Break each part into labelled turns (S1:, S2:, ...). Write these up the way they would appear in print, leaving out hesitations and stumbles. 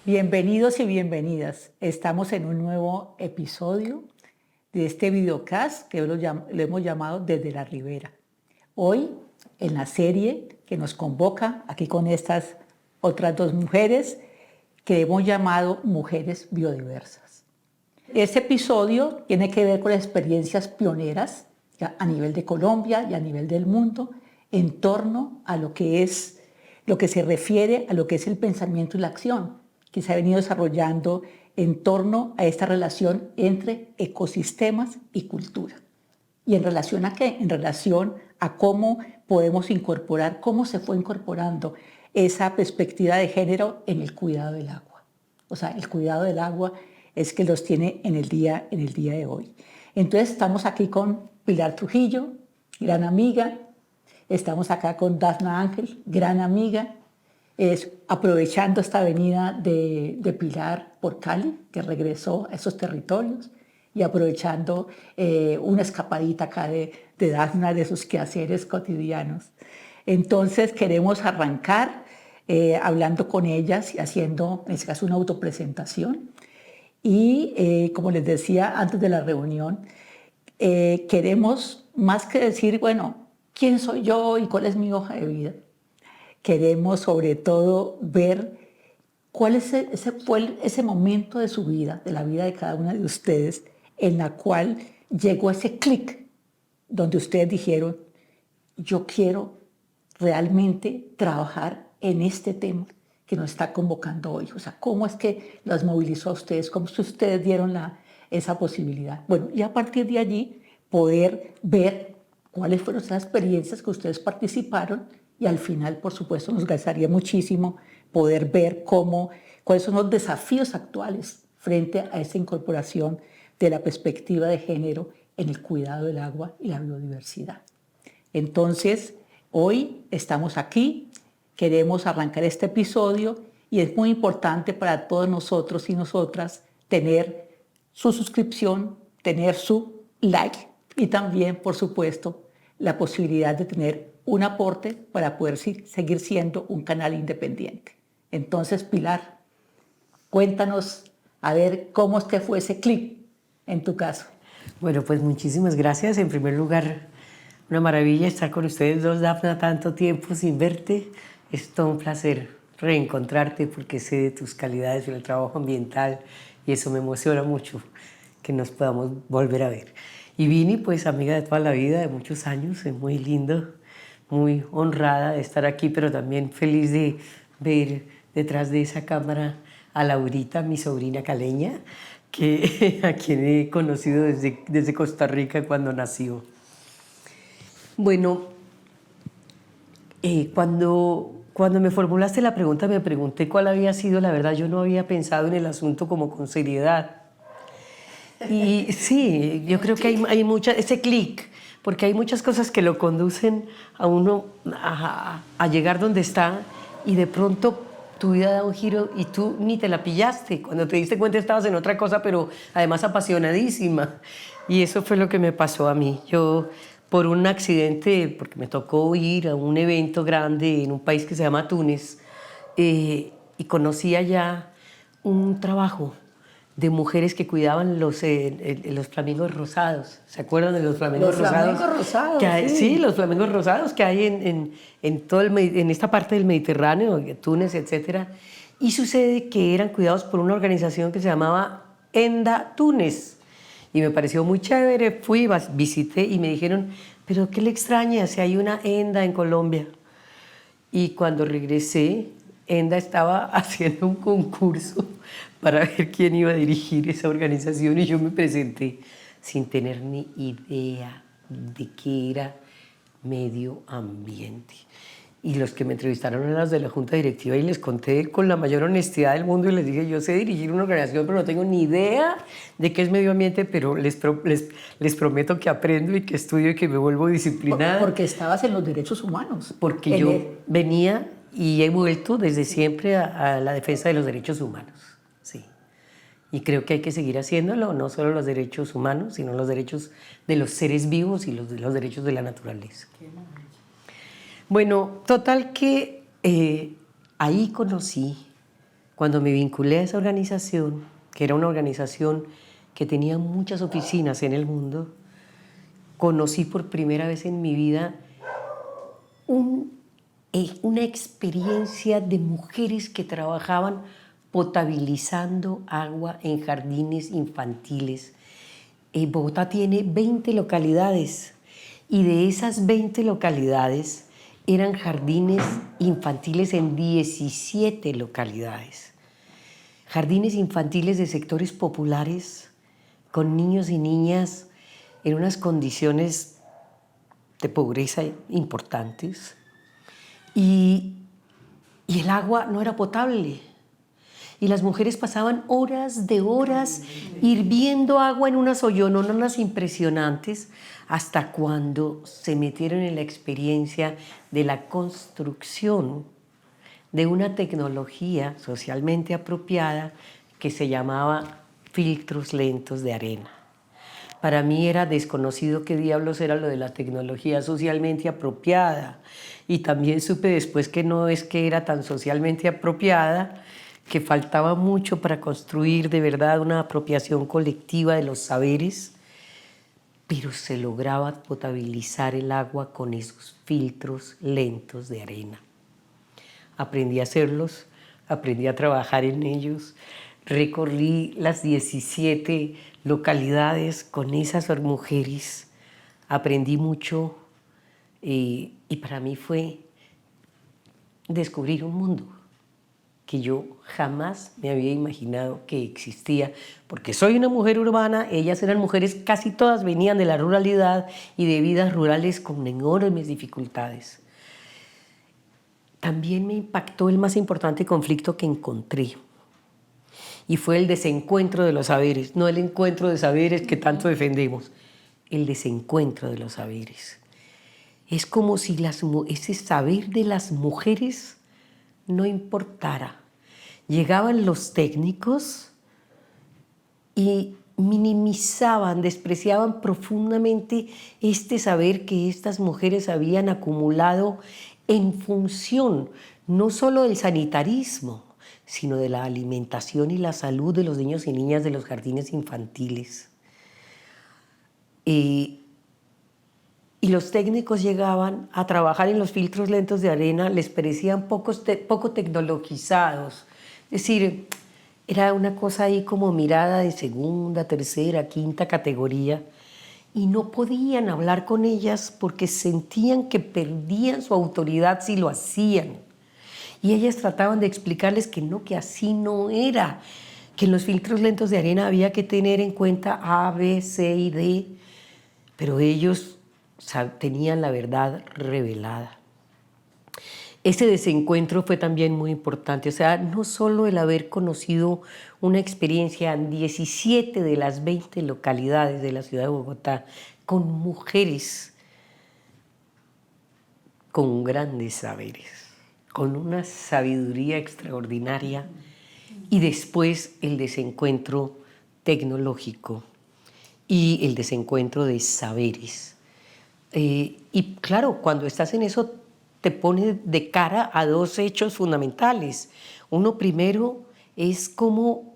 S1: Bienvenidos y bienvenidas. Estamos en un nuevo episodio de este videocast que lo hemos llamado Desde la Ribera. Hoy, en la serie que nos convoca, aquí con estas otras dos mujeres, que hemos llamado Mujeres Biodiversas. Este episodio tiene que ver con las experiencias pioneras a nivel de Colombia y a nivel del mundo en torno a lo que se refiere a lo que es el pensamiento y la acción, que se ha venido desarrollando en torno a esta relación entre ecosistemas y cultura. ¿Y en relación a qué? En relación a cómo podemos incorporar, cómo se fue incorporando esa perspectiva de género en el cuidado del agua. O sea, el cuidado del agua es que los tiene en el día de hoy. Entonces estamos aquí con Pilar Trujillo, gran amiga. Estamos acá con Dafna Ángel, gran amiga. Aprovechando esta venida de Pilar por Cali, que regresó a esos territorios, y aprovechando una escapadita acá de Dafna, de sus quehaceres cotidianos. Entonces queremos arrancar hablando con ellas y haciendo, en este caso, una autopresentación. Y como les decía antes de la reunión, queremos más que decir, bueno, ¿quién soy yo y cuál es mi hoja de vida? Queremos sobre todo ver cuál fue ese momento de su vida, de la vida de cada una de ustedes, en la cual llegó ese clic donde ustedes dijeron, yo quiero realmente trabajar en este tema que nos está convocando hoy. O sea, ¿cómo es que las movilizó a ustedes? ¿Cómo es que ustedes dieron esa posibilidad? Bueno, y a partir de allí poder ver cuáles fueron esas experiencias que ustedes participaron y al final, por supuesto, nos gustaría muchísimo poder ver cuáles son los desafíos actuales frente a esta incorporación de la perspectiva de género en el cuidado del agua y la biodiversidad. Entonces, hoy estamos aquí, queremos arrancar este episodio y es muy importante para todos nosotros y nosotras tener su suscripción, tener su like y también, por supuesto, la posibilidad de tener un aporte para poder seguir siendo un canal independiente. Entonces, Pilar, cuéntanos a ver cómo es que fue ese clic en tu caso.
S2: Bueno, pues muchísimas gracias. En primer lugar, una maravilla estar con ustedes dos, Dafna, tanto tiempo sin verte. Es todo un placer reencontrarte porque sé de tus calidades en el trabajo ambiental y eso me emociona mucho que nos podamos volver a ver. Y Vini, pues amiga de toda la vida, de muchos años, es muy lindo, muy honrada de estar aquí, pero también feliz de ver detrás de esa cámara a Laurita, mi sobrina caleña, a quien he conocido desde Costa Rica cuando nació. Bueno, cuando me formulaste la pregunta, me pregunté cuál había sido, la verdad, yo no había pensado en el asunto como con seriedad. Y sí, yo creo que hay ese clic, porque hay muchas cosas que lo conducen a uno a llegar donde está y de pronto tu vida da un giro y tú ni te la pillaste. Cuando te diste cuenta estabas en otra cosa, pero además apasionadísima. Y eso fue lo que me pasó a mí. Yo, por un accidente, porque me tocó ir a un evento grande en un país que se llama Túnez, y conocí allá un trabajo de mujeres que cuidaban los flamingos rosados. ¿Se acuerdan de los flamingos rosados?
S1: Los flamingos rosados,
S2: Sí, los flamingos rosados que hay en esta parte del Mediterráneo, Túnez, etc. Y sucede que eran cuidados por una organización que se llamaba ENDA Túnez. Y me pareció muy chévere, fui, visité y me dijeron, pero ¿qué le extraña si hay una ENDA en Colombia? Y cuando regresé, ENDA estaba haciendo un concurso para ver quién iba a dirigir esa organización y yo me presenté sin tener ni idea de qué era medio ambiente. Y los que me entrevistaron eran los de la junta directiva y les conté con la mayor honestidad del mundo y les dije, yo sé dirigir una organización, pero no tengo ni idea de qué es medio ambiente, pero les prometo que aprendo y que estudio y que me vuelvo disciplinada.
S1: Porque estabas en los derechos humanos.
S2: Porque yo venía y he vuelto desde siempre a la defensa de los derechos humanos. Sí. Y creo que hay que seguir haciéndolo, no solo los derechos humanos, sino los derechos de los seres vivos y los derechos de la naturaleza. Bueno, total que ahí conocí Cuando me vinculé a esa organización, que era una organización que tenía muchas oficinas en el mundo, conocí por primera vez en mi vida una experiencia de mujeres que trabajaban potabilizando agua en jardines infantiles. Bogotá tiene 20 localidades y de esas 20 localidades eran jardines infantiles en 17 localidades. Jardines infantiles de sectores populares con niños y niñas en unas condiciones de pobreza importantes y el agua no era potable. Y las mujeres pasaban horas de horas hirviendo agua en unas ollononas impresionantes hasta cuando se metieron en la experiencia de la construcción de una tecnología socialmente apropiada que se llamaba filtros lentos de arena. Para mí era desconocido qué diablos era lo de la tecnología socialmente apropiada, y también supe después que no es que era tan socialmente apropiada, que faltaba mucho para construir de verdad una apropiación colectiva de los saberes, pero se lograba potabilizar el agua con esos filtros lentos de arena. Aprendí a hacerlos, aprendí a trabajar en ellos, recorrí las 17 localidades con esas mujeres, aprendí mucho y para mí fue descubrir un mundo que yo jamás me había imaginado que existía, porque soy una mujer urbana, ellas eran mujeres, casi todas venían de la ruralidad y de vidas rurales con enormes dificultades. También me impactó el más importante conflicto que encontré, y fue el desencuentro de los saberes, no el encuentro de saberes que tanto defendemos, el desencuentro de los saberes. Es como si ese saber de las mujeres no importara. Llegaban los técnicos y minimizaban, despreciaban profundamente este saber que estas mujeres habían acumulado en función no solo del sanitarismo, sino de la alimentación y la salud de los niños y niñas de los jardines infantiles. Y los técnicos llegaban a trabajar en los filtros lentos de arena, les parecían poco tecnologizados. Es decir, era una cosa ahí como mirada de segunda, tercera, quinta categoría, y no podían hablar con ellas porque sentían que perdían su autoridad si lo hacían. Y ellas trataban de explicarles que no, que así no era, que en los filtros lentos de arena había que tener en cuenta A, B, C y D, pero ellos tenían la verdad revelada. Ese desencuentro fue también muy importante, o sea, no solo el haber conocido una experiencia en 17 de las 20 localidades de la ciudad de Bogotá, con mujeres con grandes saberes, con una sabiduría extraordinaria, y después el desencuentro tecnológico y el desencuentro de saberes. Y claro, cuando estás en eso te pone de cara a dos hechos fundamentales. Uno primero es cómo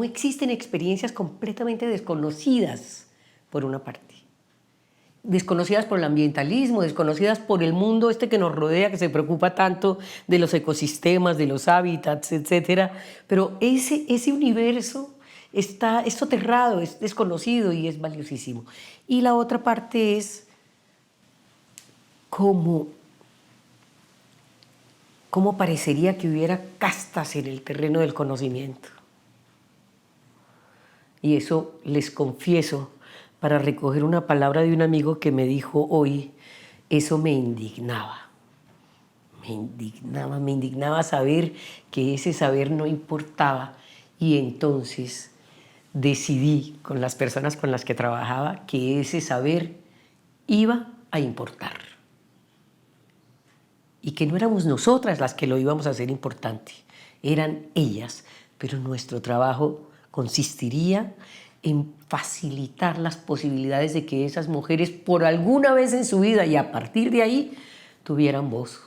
S2: existen experiencias completamente desconocidas, por una parte. Desconocidas por el ambientalismo, desconocidas por el mundo que nos rodea, que se preocupa tanto de los ecosistemas, de los hábitats, etc. Pero ese universo es soterrado, es desconocido y es valiosísimo. Y la otra parte es cómo parecería que hubiera castas en el terreno del conocimiento. Y eso, les confieso, para recoger una palabra de un amigo que me dijo hoy, eso me indignaba. Me indignaba saber que ese saber no importaba, y entonces decidí con las personas con las que trabajaba que ese saber iba a importar. Y que no éramos nosotras las que lo íbamos a hacer importante, eran ellas, pero nuestro trabajo consistiría en facilitar las posibilidades de que esas mujeres por alguna vez en su vida y a partir de ahí tuvieran voz,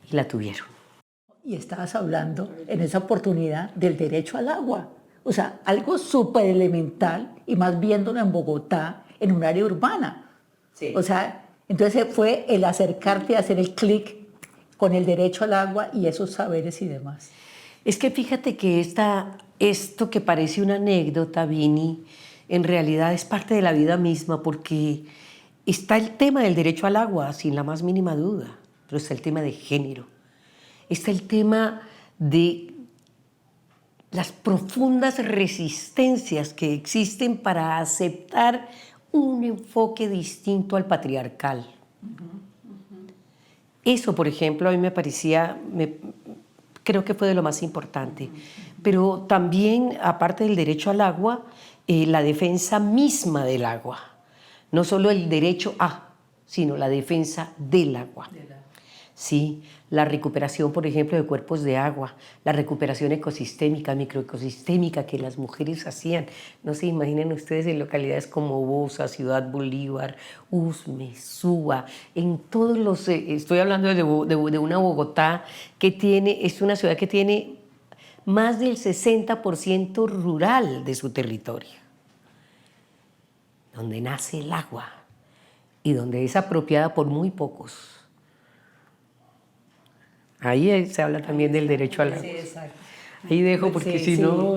S2: y la tuvieron.
S1: Y estabas hablando en esa oportunidad del derecho al agua. O sea, algo súper elemental y más viéndolo en Bogotá, en un área urbana.
S2: Sí.
S1: O sea, entonces fue el acercarte a hacer el clic con el derecho al agua y esos saberes y demás.
S2: Es que fíjate que esto que parece una anécdota, Vini, en realidad es parte de la vida misma, porque está el tema del derecho al agua, sin la más mínima duda, pero está el tema de género, está el tema de las profundas resistencias que existen para aceptar un enfoque distinto al patriarcal. Eso, por ejemplo, a mí me parecía, creo que fue de lo más importante. Pero también, aparte del derecho al agua, la defensa misma del agua. No solo el derecho a, sino la defensa del agua. Sí, la recuperación, por ejemplo, de cuerpos de agua, la recuperación ecosistémica, microecosistémica que las mujeres hacían. No se imaginen ustedes en localidades como Bosa, Ciudad Bolívar, Usme, Suba, en todos los... estoy hablando de una Bogotá que es una ciudad que tiene más del 60% rural de su territorio, donde nace el agua y donde es apropiada por muy pocos. Ahí se habla también del derecho al agua. Sí, exacto. Ahí dejo porque si no,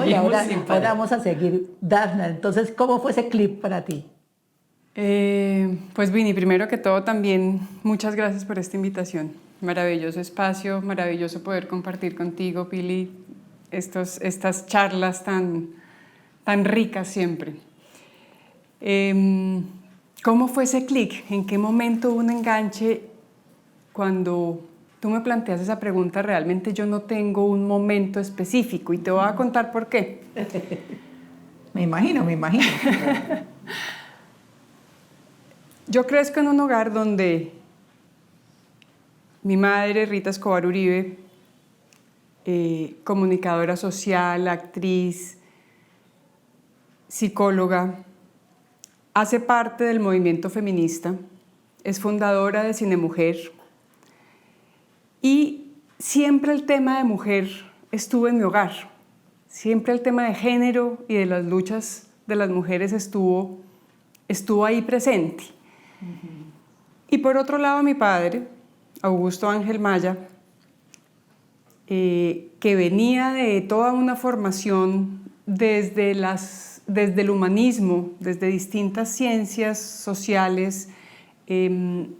S1: y ahora vamos a seguir. Dafna, entonces, ¿cómo fue ese clip para ti?
S3: Pues Vini, primero que todo también muchas gracias por esta invitación. Maravilloso espacio, maravilloso poder compartir contigo, Pili, estas charlas tan ricas siempre. ¿Cómo fue ese clic? ¿En qué momento hubo un enganche? Cuando tú me planteas esa pregunta, realmente yo no tengo un momento específico y te voy a contar por qué.
S1: Me imagino.
S3: Yo crezco en un hogar donde mi madre, Rita Escobar Uribe, comunicadora social, actriz, psicóloga, hace parte del movimiento feminista, es fundadora de Cinemujer. Y siempre el tema de mujer estuvo en mi hogar, siempre el tema de género y de las luchas de las mujeres estuvo ahí presente. Y por otro lado mi padre, Augusto Ángel Maya, que venía de toda una formación desde el humanismo, desde distintas ciencias sociales.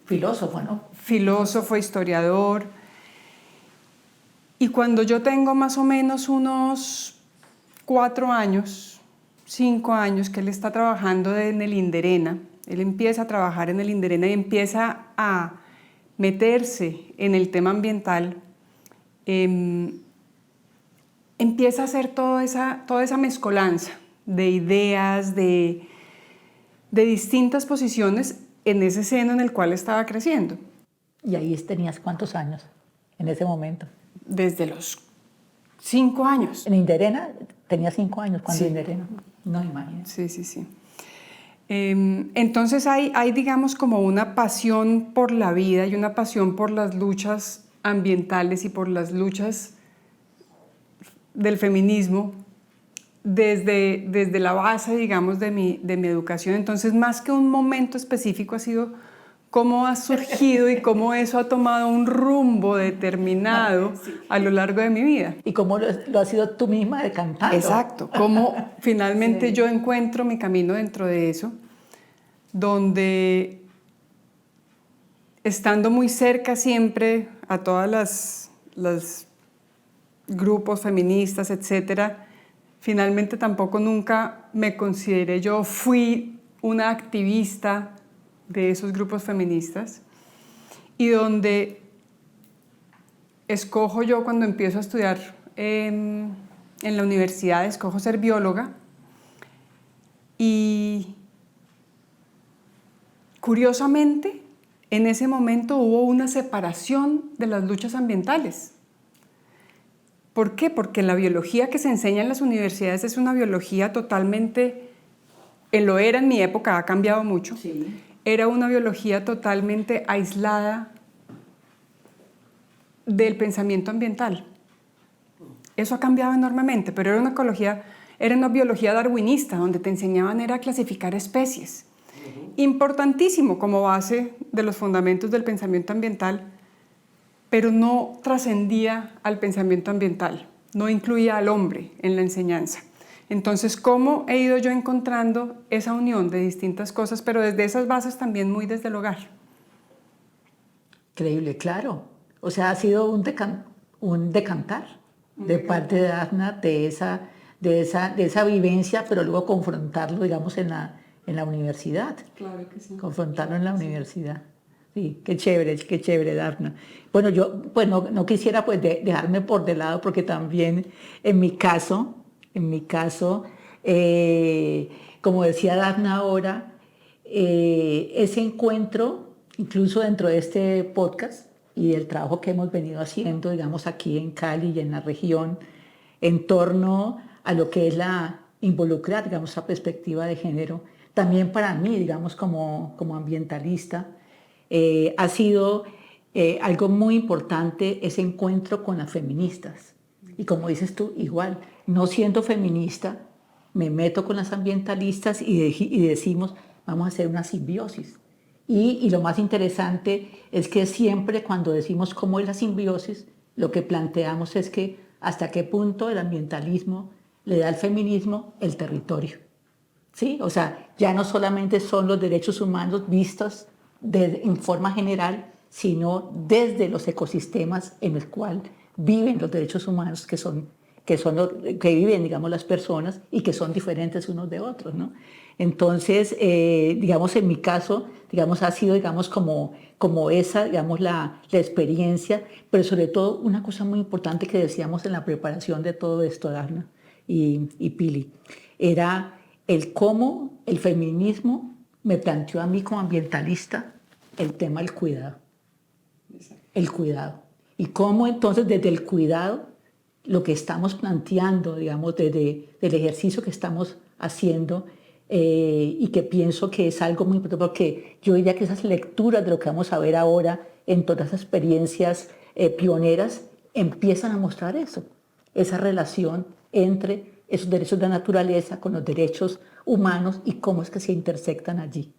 S1: Filósofo, ¿no?
S3: Filósofo, historiador. Y cuando yo tengo más o menos unos 4 años, 5 años, que él está trabajando en el Inderena, él empieza a trabajar en el Inderena y empieza a meterse en el tema ambiental, empieza a hacer toda esa mezcolanza de ideas, de distintas posiciones en ese seno en el cual estaba creciendo.
S1: ¿Y ahí tenías cuántos años en ese momento?
S3: Desde los 5 años.
S1: En Inderena tenía 5 años cuando
S3: Sí.
S1: Inderena. No, imagínate.
S3: Sí. Entonces hay, digamos, como una pasión por la vida y una pasión por las luchas ambientales y por las luchas del feminismo desde la base, digamos, de mi educación. Entonces, más que un momento específico, ha sido cómo ha surgido y cómo eso ha tomado un rumbo determinado a lo largo de mi vida.
S1: Y cómo lo has sido tú misma decantando.
S3: Exacto, cómo finalmente yo encuentro mi camino dentro de eso, donde estando muy cerca siempre a todas las grupos feministas, etcétera, finalmente tampoco nunca me consideré yo, fui una activista de esos grupos feministas, y donde escojo yo cuando empiezo a estudiar en la universidad, escojo ser bióloga, y curiosamente en ese momento hubo una separación de las luchas ambientales. ¿Por qué? Porque la biología que se enseña en las universidades es una biología totalmente, lo era en mi época, ha cambiado mucho, sí. Era una biología totalmente aislada del pensamiento ambiental. Eso ha cambiado enormemente, pero era una biología darwinista, donde te enseñaban era a clasificar especies. Importantísimo como base de los fundamentos del pensamiento ambiental, pero no trascendía al pensamiento ambiental, no incluía al hombre en la enseñanza. Entonces, ¿cómo he ido yo encontrando esa unión de distintas cosas, pero desde esas bases también muy desde el hogar?
S1: Increíble, claro. O sea, ha sido un decantar de parte de Dafna de esa vivencia, pero luego confrontarlo, digamos, en la universidad.
S3: Claro que sí.
S1: Confrontarlo en la universidad. Sí, qué chévere, Dafna. Bueno, yo pues no quisiera pues dejarme por de lado, porque también en mi caso, como decía Dafna ahora, ese encuentro, incluso dentro de este podcast y del trabajo que hemos venido haciendo, digamos, aquí en Cali y en la región, en torno a lo que es involucrar, digamos, la perspectiva de género, también para mí, digamos, como ambientalista, ha sido algo muy importante ese encuentro con las feministas. Y como dices tú, igual, no siendo feminista, me meto con las ambientalistas y decimos, vamos a hacer una simbiosis. Y lo más interesante es que siempre cuando decimos cómo es la simbiosis, lo que planteamos es que hasta qué punto el ambientalismo le da al feminismo el territorio. ¿Sí? O sea, ya no solamente son los derechos humanos vistos en forma general, sino desde los ecosistemas en el cual viven los derechos humanos, que viven, digamos, las personas y que son diferentes unos de otros, ¿no? Entonces, digamos, en mi caso, digamos, ha sido, digamos, como esa, digamos, la experiencia, pero sobre todo una cosa muy importante que decíamos en la preparación de todo esto, Dafna y Pili, era el cómo el feminismo me planteó a mí como ambientalista el tema del cuidado. El cuidado. Y cómo entonces desde el cuidado, lo que estamos planteando, digamos, desde el ejercicio que estamos haciendo, y que pienso que es algo muy importante, porque yo diría que esas lecturas de lo que vamos a ver ahora en todas las experiencias pioneras empiezan a mostrar eso, esa relación entre esos derechos de la naturaleza con los derechos humanos y cómo es que se intersectan allí.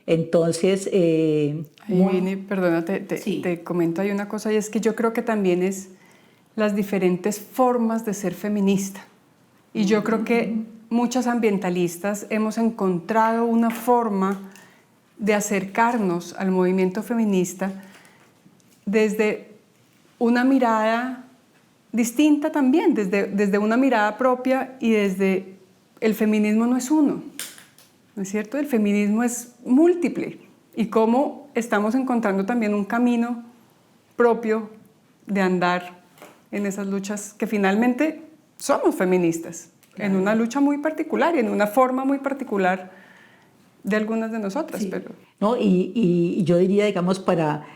S1: Entonces,
S3: Vini, perdona,
S1: Sí.
S3: te comento ahí una cosa, y es que yo creo que también es las diferentes formas de ser feminista. Y yo creo que muchas ambientalistas hemos encontrado una forma de acercarnos al movimiento feminista desde una mirada distinta también, desde una mirada propia, y desde el feminismo no es uno, ¿no es cierto? El feminismo es múltiple, y cómo estamos encontrando también un camino propio de andar en esas luchas que finalmente somos feministas, claro, en una lucha muy particular y en una forma muy particular de algunas de nosotras.
S1: Sí.
S3: Pero...
S1: ¿No? Y yo diría, digamos, para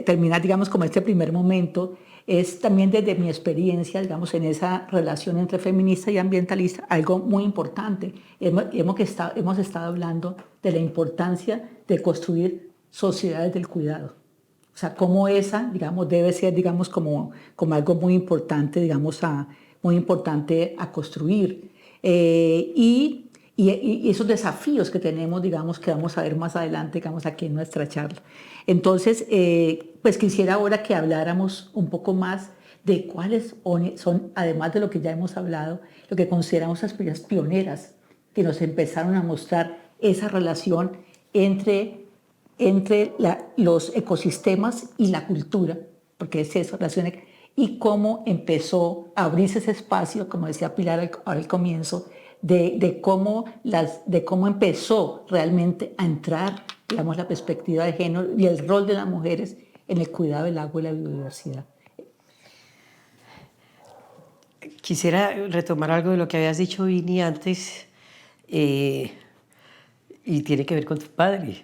S1: terminar, digamos, como este primer momento, es también desde mi experiencia, digamos, en esa relación entre feminista y ambientalista, algo muy importante. Hemos estado hablando de la importancia de construir sociedades del cuidado. O sea, cómo esa, digamos, debe ser, digamos, como algo muy importante, digamos, muy importante a construir. Y esos desafíos que tenemos, digamos, que vamos a ver más adelante, digamos, aquí en nuestra charla. Entonces, pues quisiera ahora que habláramos un poco más de cuáles son, además de lo que ya hemos hablado, lo que consideramos las primeras pioneras que nos empezaron a mostrar esa relación entre los ecosistemas y la cultura, porque es eso, y cómo empezó a abrirse ese espacio, como decía Pilar al comienzo, de cómo empezó realmente a entrar, digamos, la perspectiva de género y el rol de las mujeres en el cuidado del agua y la biodiversidad.
S2: Quisiera retomar algo de lo que habías dicho, Vini, antes, y tiene que ver con tu padre.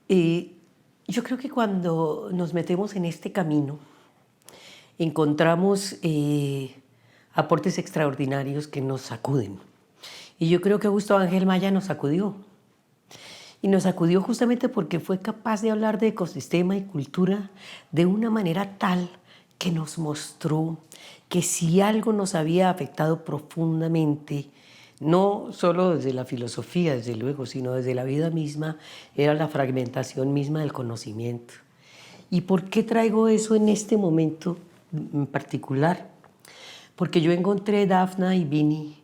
S2: Yo creo que cuando nos metemos en este camino, encontramos aportes extraordinarios que nos sacuden. Y yo creo que Gustavo Ángel Maya nos sacudió. Y nos sacudió justamente porque fue capaz de hablar de ecosistema y cultura de una manera tal que nos mostró que si algo nos había afectado profundamente, no solo desde la filosofía, desde luego, sino desde la vida misma, era la fragmentación misma del conocimiento. ¿Y por qué traigo eso en este momento en particular? Porque yo encontré, Dafna y Vini,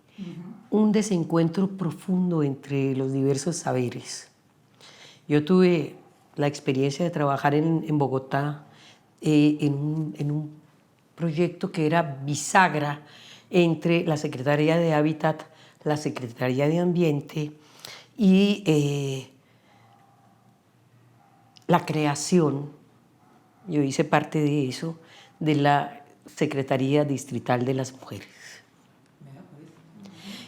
S2: un desencuentro profundo entre los diversos saberes. Yo tuve la experiencia de trabajar en Bogotá en un proyecto que era bisagra entre la Secretaría de Hábitat, la Secretaría de Ambiente y la creación, yo hice parte de eso, de la Secretaría Distrital de las Mujeres.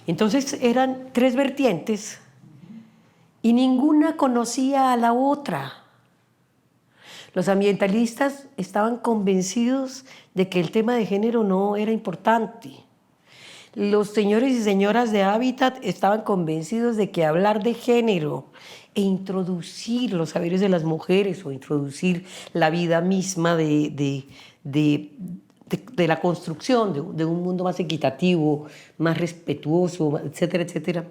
S2: Entonces eran 3 vertientes y ninguna conocía a la otra. Los ambientalistas estaban convencidos de que el tema de género no era importante. Los señores y señoras de Hábitat estaban convencidos de que hablar de género e introducir los saberes de las mujeres o introducir la vida misma de la construcción de un mundo más equitativo, más respetuoso, etcétera, etcétera,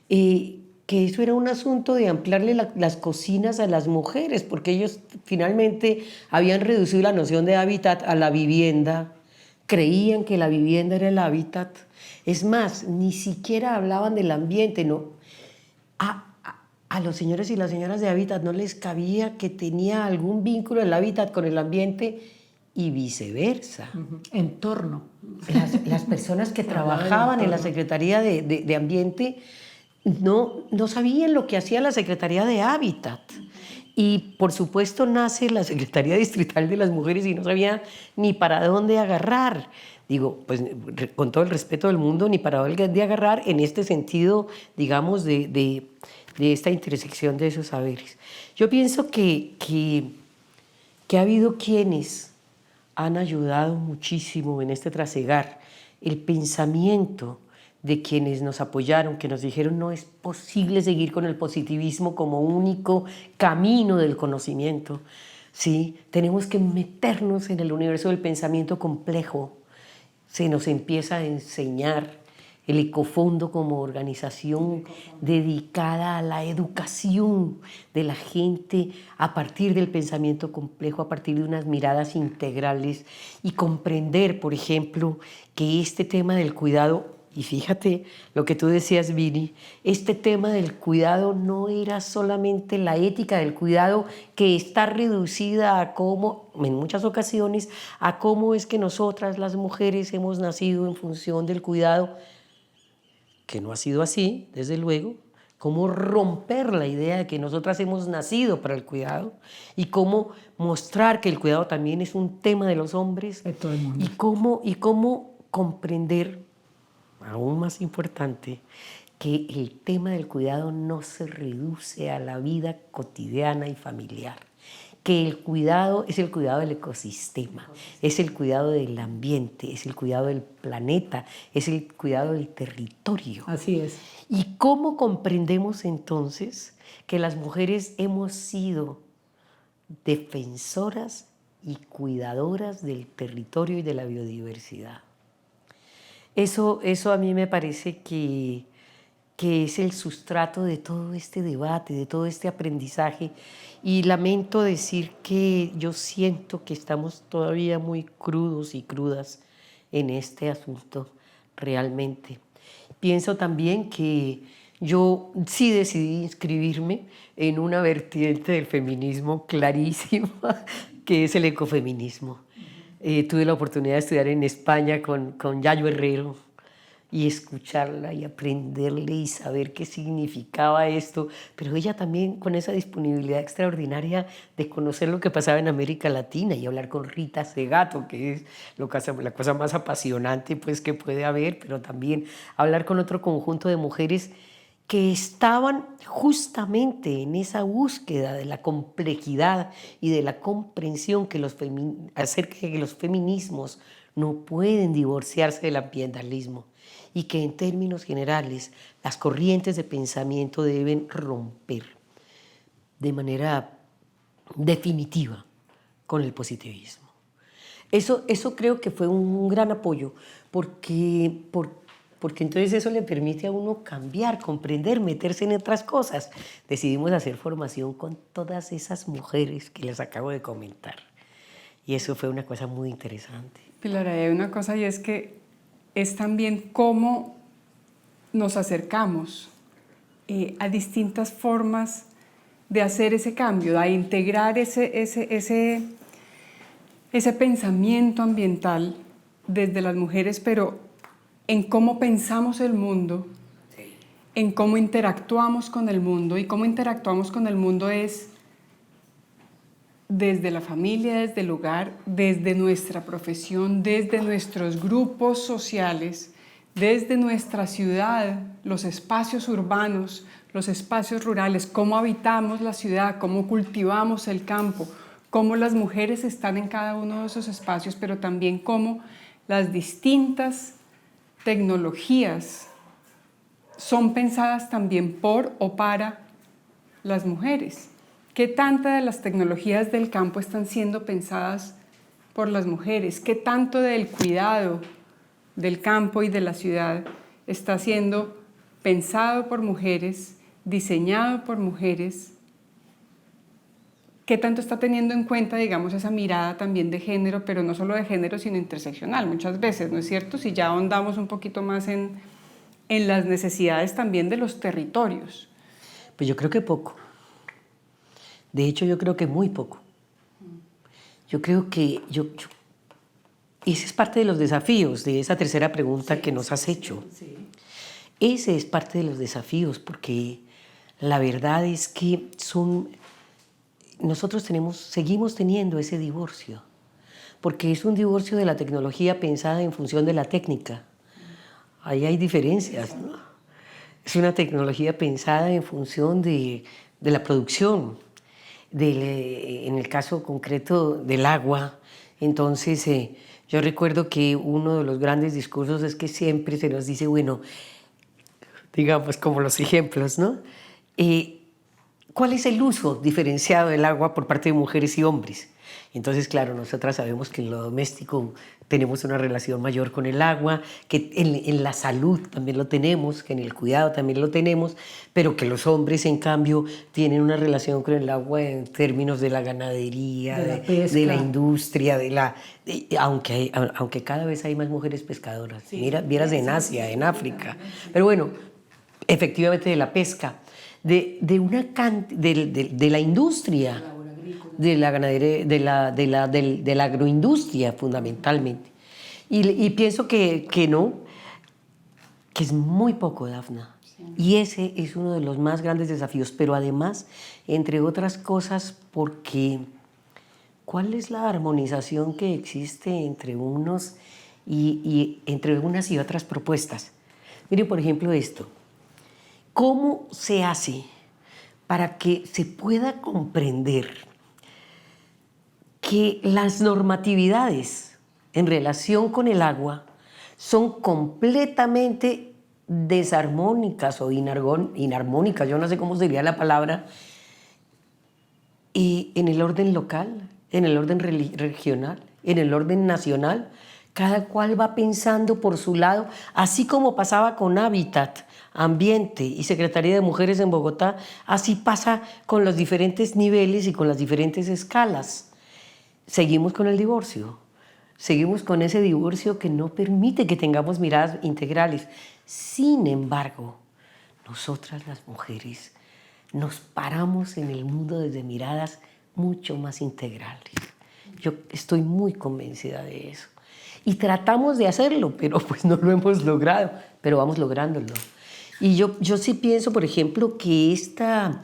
S2: que eso era un asunto de ampliarle las cocinas a las mujeres, porque ellos finalmente habían reducido la noción de hábitat a la vivienda, creían que la vivienda era el hábitat. Es más, ni siquiera hablaban del ambiente, no. A los señores y las señoras de Hábitat no les cabía que tenía algún vínculo el hábitat con el ambiente y viceversa.
S1: Entorno.
S2: Las personas que trabajaban en la Secretaría de Ambiente no sabían lo que hacía la Secretaría de Hábitat. Y por supuesto nace la Secretaría Distrital de las Mujeres y no sabía ni para dónde agarrar. Digo, pues con todo el respeto del mundo, ni para dónde agarrar en este sentido, digamos, de esta intersección de esos saberes. Yo pienso que ha habido quienes han ayudado muchísimo en este trasegar el pensamiento de quienes nos apoyaron, que nos dijeron no es posible seguir con el positivismo como único camino del conocimiento. ¿Sí? Tenemos que meternos en el universo del pensamiento complejo. Se nos empieza a enseñar el Ecofondo como organización dedicada a la educación de la gente a partir del pensamiento complejo, a partir de unas miradas integrales y comprender, por ejemplo, que este tema del cuidado, y fíjate lo que tú decías, Vini, este tema del cuidado no era solamente la ética del cuidado que está reducida a cómo, en muchas ocasiones, a cómo es que nosotras las mujeres hemos nacido en función del cuidado, que no ha sido así, desde luego, cómo romper la idea de que nosotras hemos nacido para el cuidado y cómo mostrar que el cuidado también es un tema de los hombres
S1: de todo el mundo.
S2: y cómo comprender, aún más importante, que el tema del cuidado no se reduce a la vida cotidiana y familiar, que el cuidado es el cuidado del ecosistema, es el cuidado del ambiente, es el cuidado del planeta, es el cuidado del territorio.
S1: Así es.
S2: ¿Y cómo comprendemos entonces que las mujeres hemos sido defensoras y cuidadoras del territorio y de la biodiversidad? Eso a mí me parece que es el sustrato de todo este debate, de todo este aprendizaje. Y lamento decir que yo siento que estamos todavía muy crudos y crudas en este asunto realmente. Pienso también que yo sí decidí inscribirme en una vertiente del feminismo clarísima, que es el ecofeminismo. Tuve la oportunidad de estudiar en España con Yayo Herrero y escucharla y aprenderle y saber qué significaba esto, pero ella también con esa disponibilidad extraordinaria de conocer lo que pasaba en América Latina y hablar con Rita Segato, que es la cosa más apasionante pues, que puede haber, pero también hablar con otro conjunto de mujeres que estaban justamente en esa búsqueda de la complejidad y de la comprensión acerca de que los feminismos no pueden divorciarse del ambientalismo y que en términos generales las corrientes de pensamiento deben romper. de manera definitiva con el positivismo. Eso creo que fue un gran apoyo, porque entonces eso le permite a uno cambiar, comprender, meterse en otras cosas. Decidimos hacer formación con todas esas mujeres que les acabo de comentar. Y eso fue una cosa muy interesante.
S3: Pilar, hay una cosa y es que es también cómo nos acercamos a distintas formas de hacer ese cambio, a integrar ese pensamiento ambiental desde las mujeres, pero en cómo pensamos el mundo, sí, en cómo interactuamos con el mundo. Y cómo interactuamos con el mundo es desde la familia, desde el hogar, desde nuestra profesión, desde nuestros grupos sociales, desde nuestra ciudad, los espacios urbanos, los espacios rurales, cómo habitamos la ciudad, cómo cultivamos el campo, cómo las mujeres están en cada uno de esos espacios, pero también cómo las distintas tecnologías son pensadas también por o para las mujeres. ¿Qué tanta de las tecnologías del campo están siendo pensadas por las mujeres? ¿Qué tanto del cuidado del campo y de la ciudad está siendo pensado por mujeres, diseñado por mujeres? ¿Qué tanto está teniendo en cuenta, digamos, esa mirada también de género, pero no solo de género, sino interseccional muchas veces, ¿no es cierto? Si ya ahondamos un poquito más en las necesidades también de los territorios.
S2: Pues yo creo que poco. De hecho, yo creo que muy poco. Yo creo que ese es parte de los desafíos de esa tercera pregunta que nos has hecho. Sí. Ese es parte de los desafíos, porque la verdad es que nosotros seguimos teniendo ese divorcio, porque es un divorcio de la tecnología pensada en función de la técnica. Ahí hay diferencias, ¿no? Es una tecnología pensada en función de la producción, en el caso concreto del agua. Entonces, yo recuerdo que uno de los grandes discursos es que siempre se nos dice, bueno, digamos como los ejemplos, ¿no? ¿Cuál es el uso diferenciado del agua por parte de mujeres y hombres? Entonces, claro, nosotras sabemos que en lo doméstico tenemos una relación mayor con el agua, que en la salud también lo tenemos, que en el cuidado también lo tenemos, pero que los hombres, en cambio, tienen una relación con el agua en términos de la ganadería, de la industria, aunque cada vez hay más mujeres pescadoras. Sí, vieras en Asia, en África. Pero bueno, efectivamente de la pesca, de la industria, de la ganadería, de la agroindustria fundamentalmente. Y pienso que es muy poco, Dafna. Sí. Y ese es uno de los más grandes desafíos, pero además, entre otras cosas, porque ¿cuál es la armonización que existe entre unos y entre unas y otras propuestas? Miren, por ejemplo, esto. ¿Cómo se hace para que se pueda comprender que las normatividades en relación con el agua son completamente desarmónicas o inarmónicas, yo no sé cómo sería la palabra, y en el orden local, en el orden regional, en el orden nacional? Cada cual va pensando por su lado, así como pasaba con Hábitat, Ambiente y Secretaría de Mujeres en Bogotá, así pasa con los diferentes niveles y con las diferentes escalas. Seguimos con el divorcio, seguimos con ese divorcio que no permite que tengamos miradas integrales. Sin embargo, nosotras las mujeres nos paramos en el mundo desde miradas mucho más integrales. Yo estoy muy convencida de eso. Y tratamos de hacerlo, pero pues no lo hemos logrado, pero vamos lográndolo. Y yo sí pienso, por ejemplo, que esta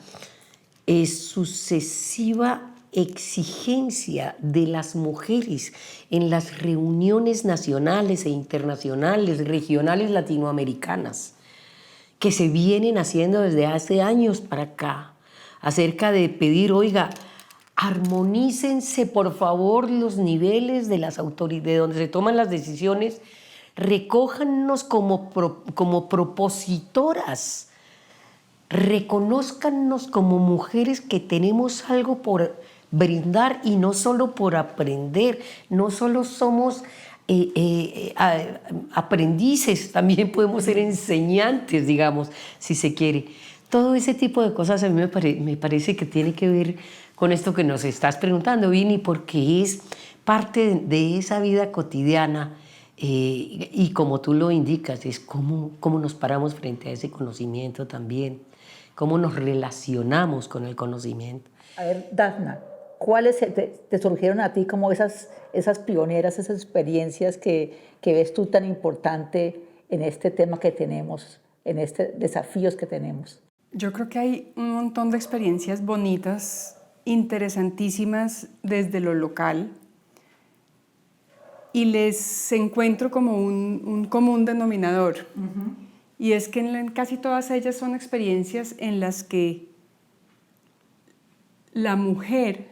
S2: sucesiva exigencia de las mujeres en las reuniones nacionales e internacionales, regionales latinoamericanas, que se vienen haciendo desde hace años para acá, acerca de pedir, oiga, armonícense por favor los niveles de las autoridades, de donde se toman las decisiones, recójannos como propositoras reconózcannos como mujeres que tenemos algo por brindar y no solo por aprender, no solo somos aprendices, también podemos ser enseñantes, digamos, si se quiere. Todo ese tipo de cosas a mí me parece que tiene que ver con esto que nos estás preguntando, Vini, porque es parte de esa vida cotidiana y como tú lo indicas, es cómo nos paramos frente a ese conocimiento también, cómo nos relacionamos con el conocimiento.
S1: A ver, Dafna, ¿cuáles te surgieron a ti como esas pioneras, esas experiencias que ves tú tan importante en este tema que tenemos, en estos desafíos que tenemos?
S3: Yo creo que hay un montón de experiencias bonitas, interesantísimas desde lo local, y les encuentro como un común denominador. Y es que en casi todas ellas son experiencias en las que la mujer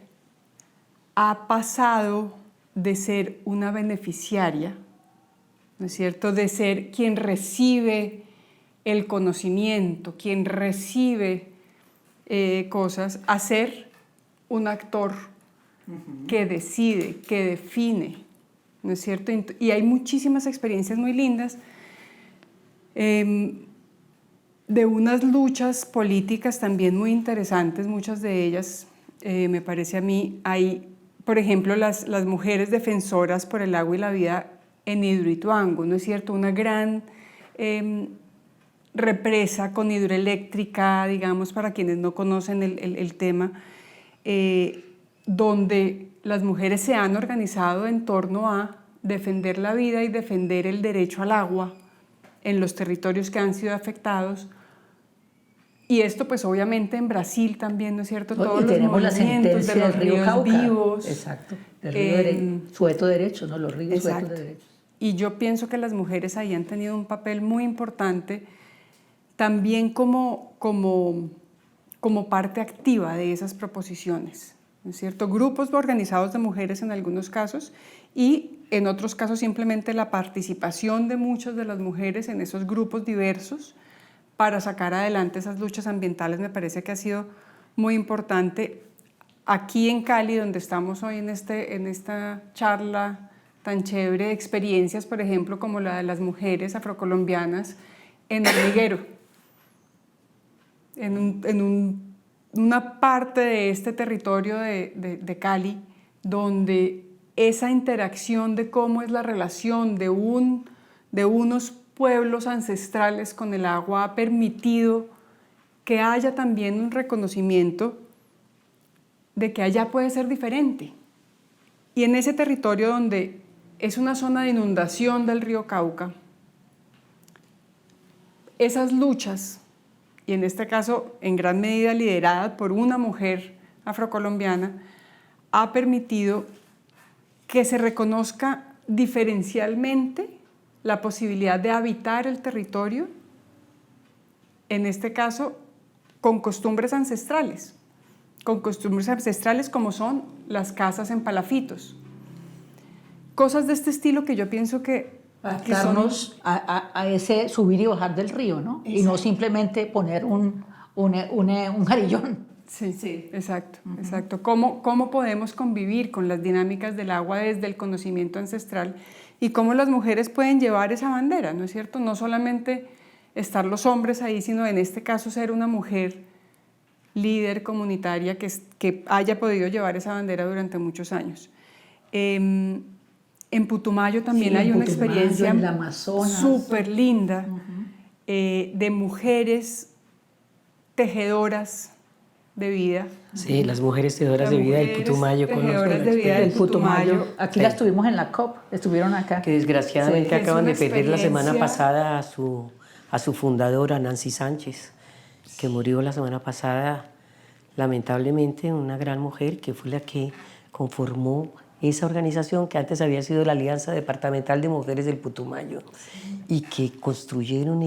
S3: ha pasado de ser una beneficiaria, ¿no es cierto?, de ser quien recibe el conocimiento, quien recibe cosas, a ser un actor que decide, que define, ¿no es cierto? Y hay muchísimas experiencias muy lindas de unas luchas políticas también muy interesantes, muchas de ellas, me parece a mí, hay, por ejemplo, las mujeres defensoras por el agua y la vida en Hidroituango, ¿no es cierto? Una gran represa con hidroeléctrica, digamos, para quienes no conocen el tema, donde las mujeres se han organizado en torno a defender la vida y defender el derecho al agua en los territorios que han sido afectados. Y esto pues obviamente en Brasil también, ¿no es cierto? Todos
S1: y tenemos la sentencia del río Cauca.
S3: Vivos.
S1: Exacto, del río sujeto de derechos, ¿no? Los ríos sujetos de derechos.
S3: Y yo pienso que las mujeres ahí han tenido un papel muy importante también como parte activa de esas proposiciones, ¿no es cierto? Grupos organizados de mujeres en algunos casos y en otros casos simplemente la participación de muchas de las mujeres en esos grupos diversos para sacar adelante esas luchas ambientales me parece que ha sido muy importante. Aquí en Cali, donde estamos hoy en esta charla tan chévere de experiencias, por ejemplo, como la de las mujeres afrocolombianas en Hormiguero, en una parte de este territorio de Cali, donde esa interacción de cómo es la relación de unos pueblos ancestrales con el agua ha permitido que haya también un reconocimiento de que allá puede ser diferente. Y en ese territorio donde es una zona de inundación del río Cauca, esas luchas, y en este caso en gran medida liderada por una mujer afrocolombiana, ha permitido que se reconozca diferencialmente la posibilidad de habitar el territorio, en este caso con costumbres ancestrales como son las casas en palafitos. Cosas de este estilo que yo pienso que
S1: adaptarnos a ese subir y bajar del río, ¿no? Exacto. Y no simplemente poner un jarillón.
S3: Sí, exacto, exacto. ¿Cómo podemos convivir con las dinámicas del agua desde el conocimiento ancestral y cómo las mujeres pueden llevar esa bandera, ¿no es cierto? No solamente estar los hombres ahí, sino en este caso ser una mujer líder comunitaria que haya podido llevar esa bandera durante muchos años. En Putumayo también hay una experiencia súper linda de mujeres tejedoras de vida.
S2: Sí, las mujeres tejedoras de vida del Putumayo.
S3: Tejedoras de vida del Putumayo.
S1: Aquí las tuvimos en la COP, estuvieron acá.
S2: Que desgraciadamente acaban de perder la semana pasada a su fundadora, Nancy Sánchez, que murió la semana pasada, lamentablemente, una gran mujer que fue la que conformó esa organización que antes había sido la Alianza Departamental de Mujeres del Putumayo y que construyeron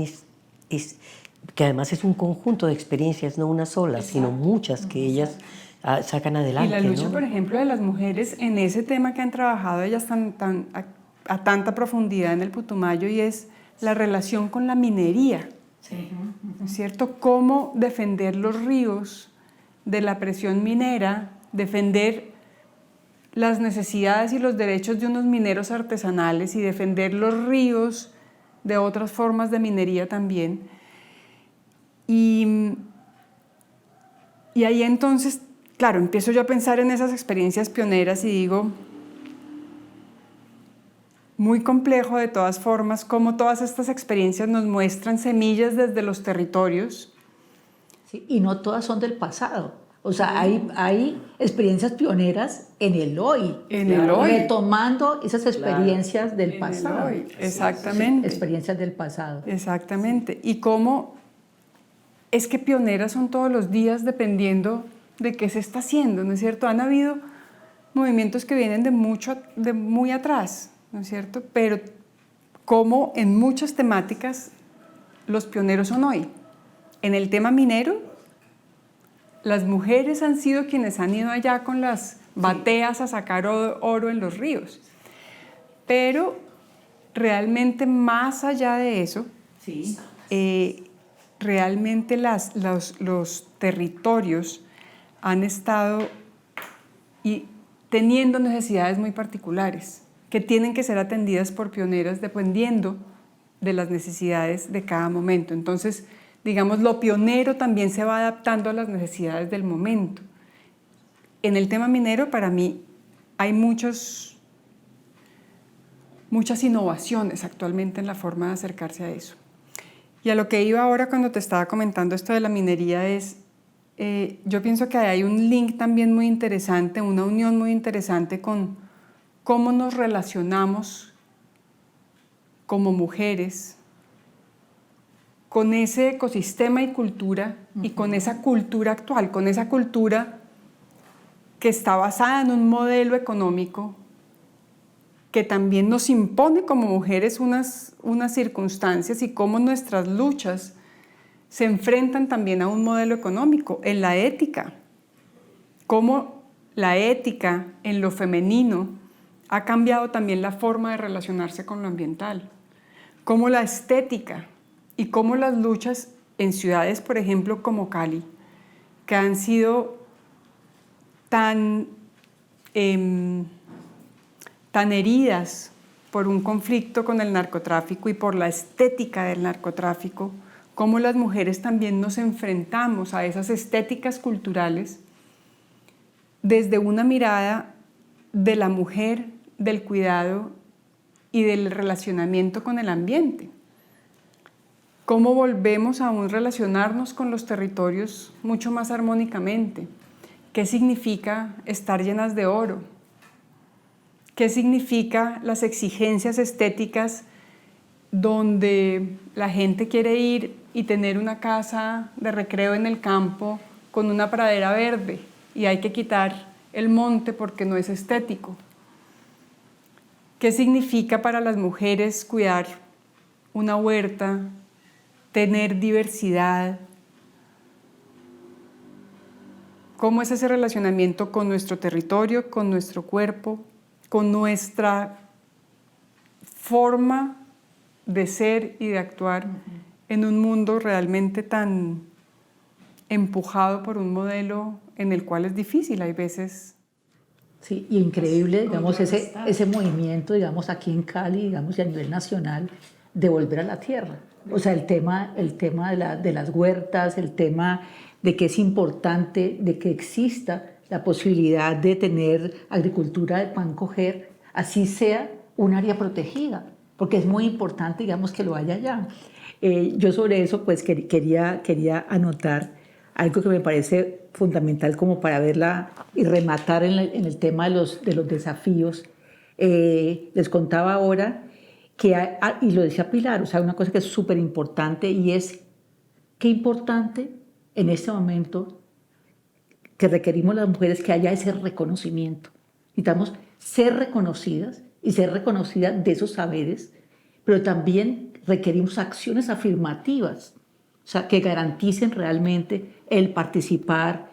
S2: que además es un conjunto de experiencias, no una sola, sino muchas que ellas sacan adelante.
S3: Y la lucha,
S2: ¿no?
S3: por ejemplo, de las mujeres en ese tema que han trabajado ellas a tanta profundidad en el Putumayo, y es la relación con la minería.
S1: Sí.
S3: ¿no es cierto? Cómo defender los ríos de la presión minera, defender las necesidades y los derechos de unos mineros artesanales y defender los ríos de otras formas de minería también. Y ahí entonces, claro, empiezo yo a pensar en esas experiencias pioneras y digo, muy complejo de todas formas, cómo todas estas experiencias nos muestran semillas desde los territorios.
S1: Sí, y no todas son del pasado. O sea, hay experiencias pioneras en el hoy.
S3: En el hoy.
S1: Retomando esas experiencias del
S3: En
S1: pasado.
S3: el hoy, exactamente.
S1: Sí, experiencias del pasado.
S3: Exactamente. Y cómo es que pioneras son todos los días dependiendo de qué se está haciendo, ¿no es cierto? Han habido movimientos que vienen de muy atrás, ¿no es cierto? Pero como en muchas temáticas los pioneros son hoy. En el tema minero, las mujeres han sido quienes han ido allá con las bateas a sacar oro en los ríos. Pero realmente más allá de eso,
S1: Sí.
S3: realmente los territorios han estado teniendo necesidades muy particulares que tienen que ser atendidas por pioneras dependiendo de las necesidades de cada momento. Entonces, digamos, lo pionero también se va adaptando a las necesidades del momento. En el tema minero, para mí, hay muchas innovaciones actualmente en la forma de acercarse a eso. Y a lo que iba ahora cuando te estaba comentando esto de la minería es, yo pienso que hay un link también muy interesante, una unión muy interesante con cómo nos relacionamos como mujeres con ese ecosistema y cultura y con esa cultura actual, con esa cultura que está basada en un modelo económico que también nos impone como mujeres unas circunstancias y cómo nuestras luchas se enfrentan también a un modelo económico, en la ética, cómo la ética en lo femenino ha cambiado también la forma de relacionarse con lo ambiental, cómo la estética y cómo las luchas en ciudades, por ejemplo, como Cali, que han sido tan heridas por un conflicto con el narcotráfico y por la estética del narcotráfico, cómo las mujeres también nos enfrentamos a esas estéticas culturales desde una mirada de la mujer, del cuidado y del relacionamiento con el ambiente. Cómo volvemos a un relacionarnos con los territorios mucho más armónicamente. ¿Qué significa estar llenas de oro? ¿Qué significa las exigencias estéticas donde la gente quiere ir y tener una casa de recreo en el campo con una pradera verde y hay que quitar el monte porque no es estético? ¿Qué significa para las mujeres cuidar una huerta, tener diversidad? ¿Cómo es ese relacionamiento con nuestro territorio, con nuestro cuerpo, con nuestra forma de ser y de actuar en un mundo realmente tan empujado por un modelo en el cual es difícil, hay veces?
S1: Sí, y increíble, digamos, ese movimiento, digamos, aquí en Cali, digamos, y a nivel nacional, de volver a la tierra. O sea, el tema de las huertas, el tema de que es importante, de que exista la posibilidad de tener agricultura de pan coger, así sea un área protegida, porque es muy importante, digamos, que lo haya allá. Yo sobre eso, pues, quería anotar algo que me parece fundamental como para verla y rematar en el tema de los desafíos. Les contaba ahora que, y lo decía Pilar, o sea, una cosa que es súper importante y es qué importante en este momento que requerimos las mujeres que haya ese reconocimiento. Necesitamos ser reconocidas y ser reconocidas de esos saberes, pero también requerimos acciones afirmativas, o sea, que garanticen realmente el participar,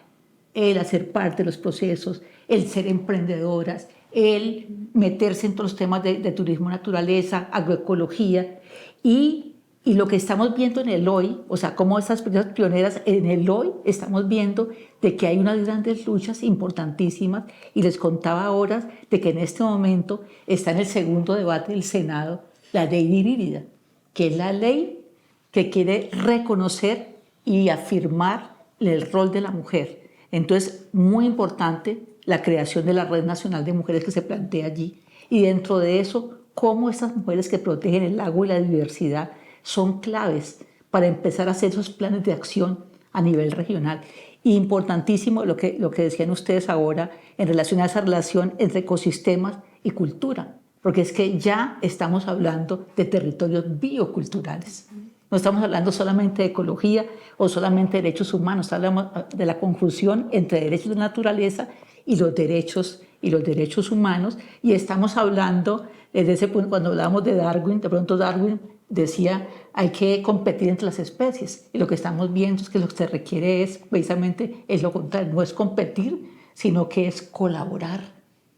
S1: el hacer parte de los procesos, el ser emprendedoras, el meterse en todos los temas de turismo, naturaleza, agroecología y Y lo que estamos viendo en el hoy, o sea, como estas experiencias pioneras en el hoy, estamos viendo de que hay unas grandes luchas importantísimas, y les contaba ahora de que en este momento está en el segundo debate del Senado la ley híbrida, que es la ley que quiere reconocer y afirmar el rol de la mujer. Entonces, muy importante la creación de la Red Nacional de Mujeres que se plantea allí, y dentro de eso, cómo estas mujeres que protegen el agua y la diversidad son claves para empezar a hacer esos planes de acción a nivel regional. Y importantísimo lo que decían ustedes ahora en relación a esa relación entre ecosistemas y cultura, porque es que ya estamos hablando de territorios bioculturales. No estamos hablando solamente de ecología o solamente de derechos humanos, hablamos de la conjunción entre derechos de naturaleza y los derechos humanos, y estamos hablando desde ese punto. Cuando hablábamos de Darwin, de pronto Darwin decía hay que competir entre las especies, y lo que estamos viendo es que lo que se requiere es precisamente es lo contrario, no es competir, sino que es colaborar,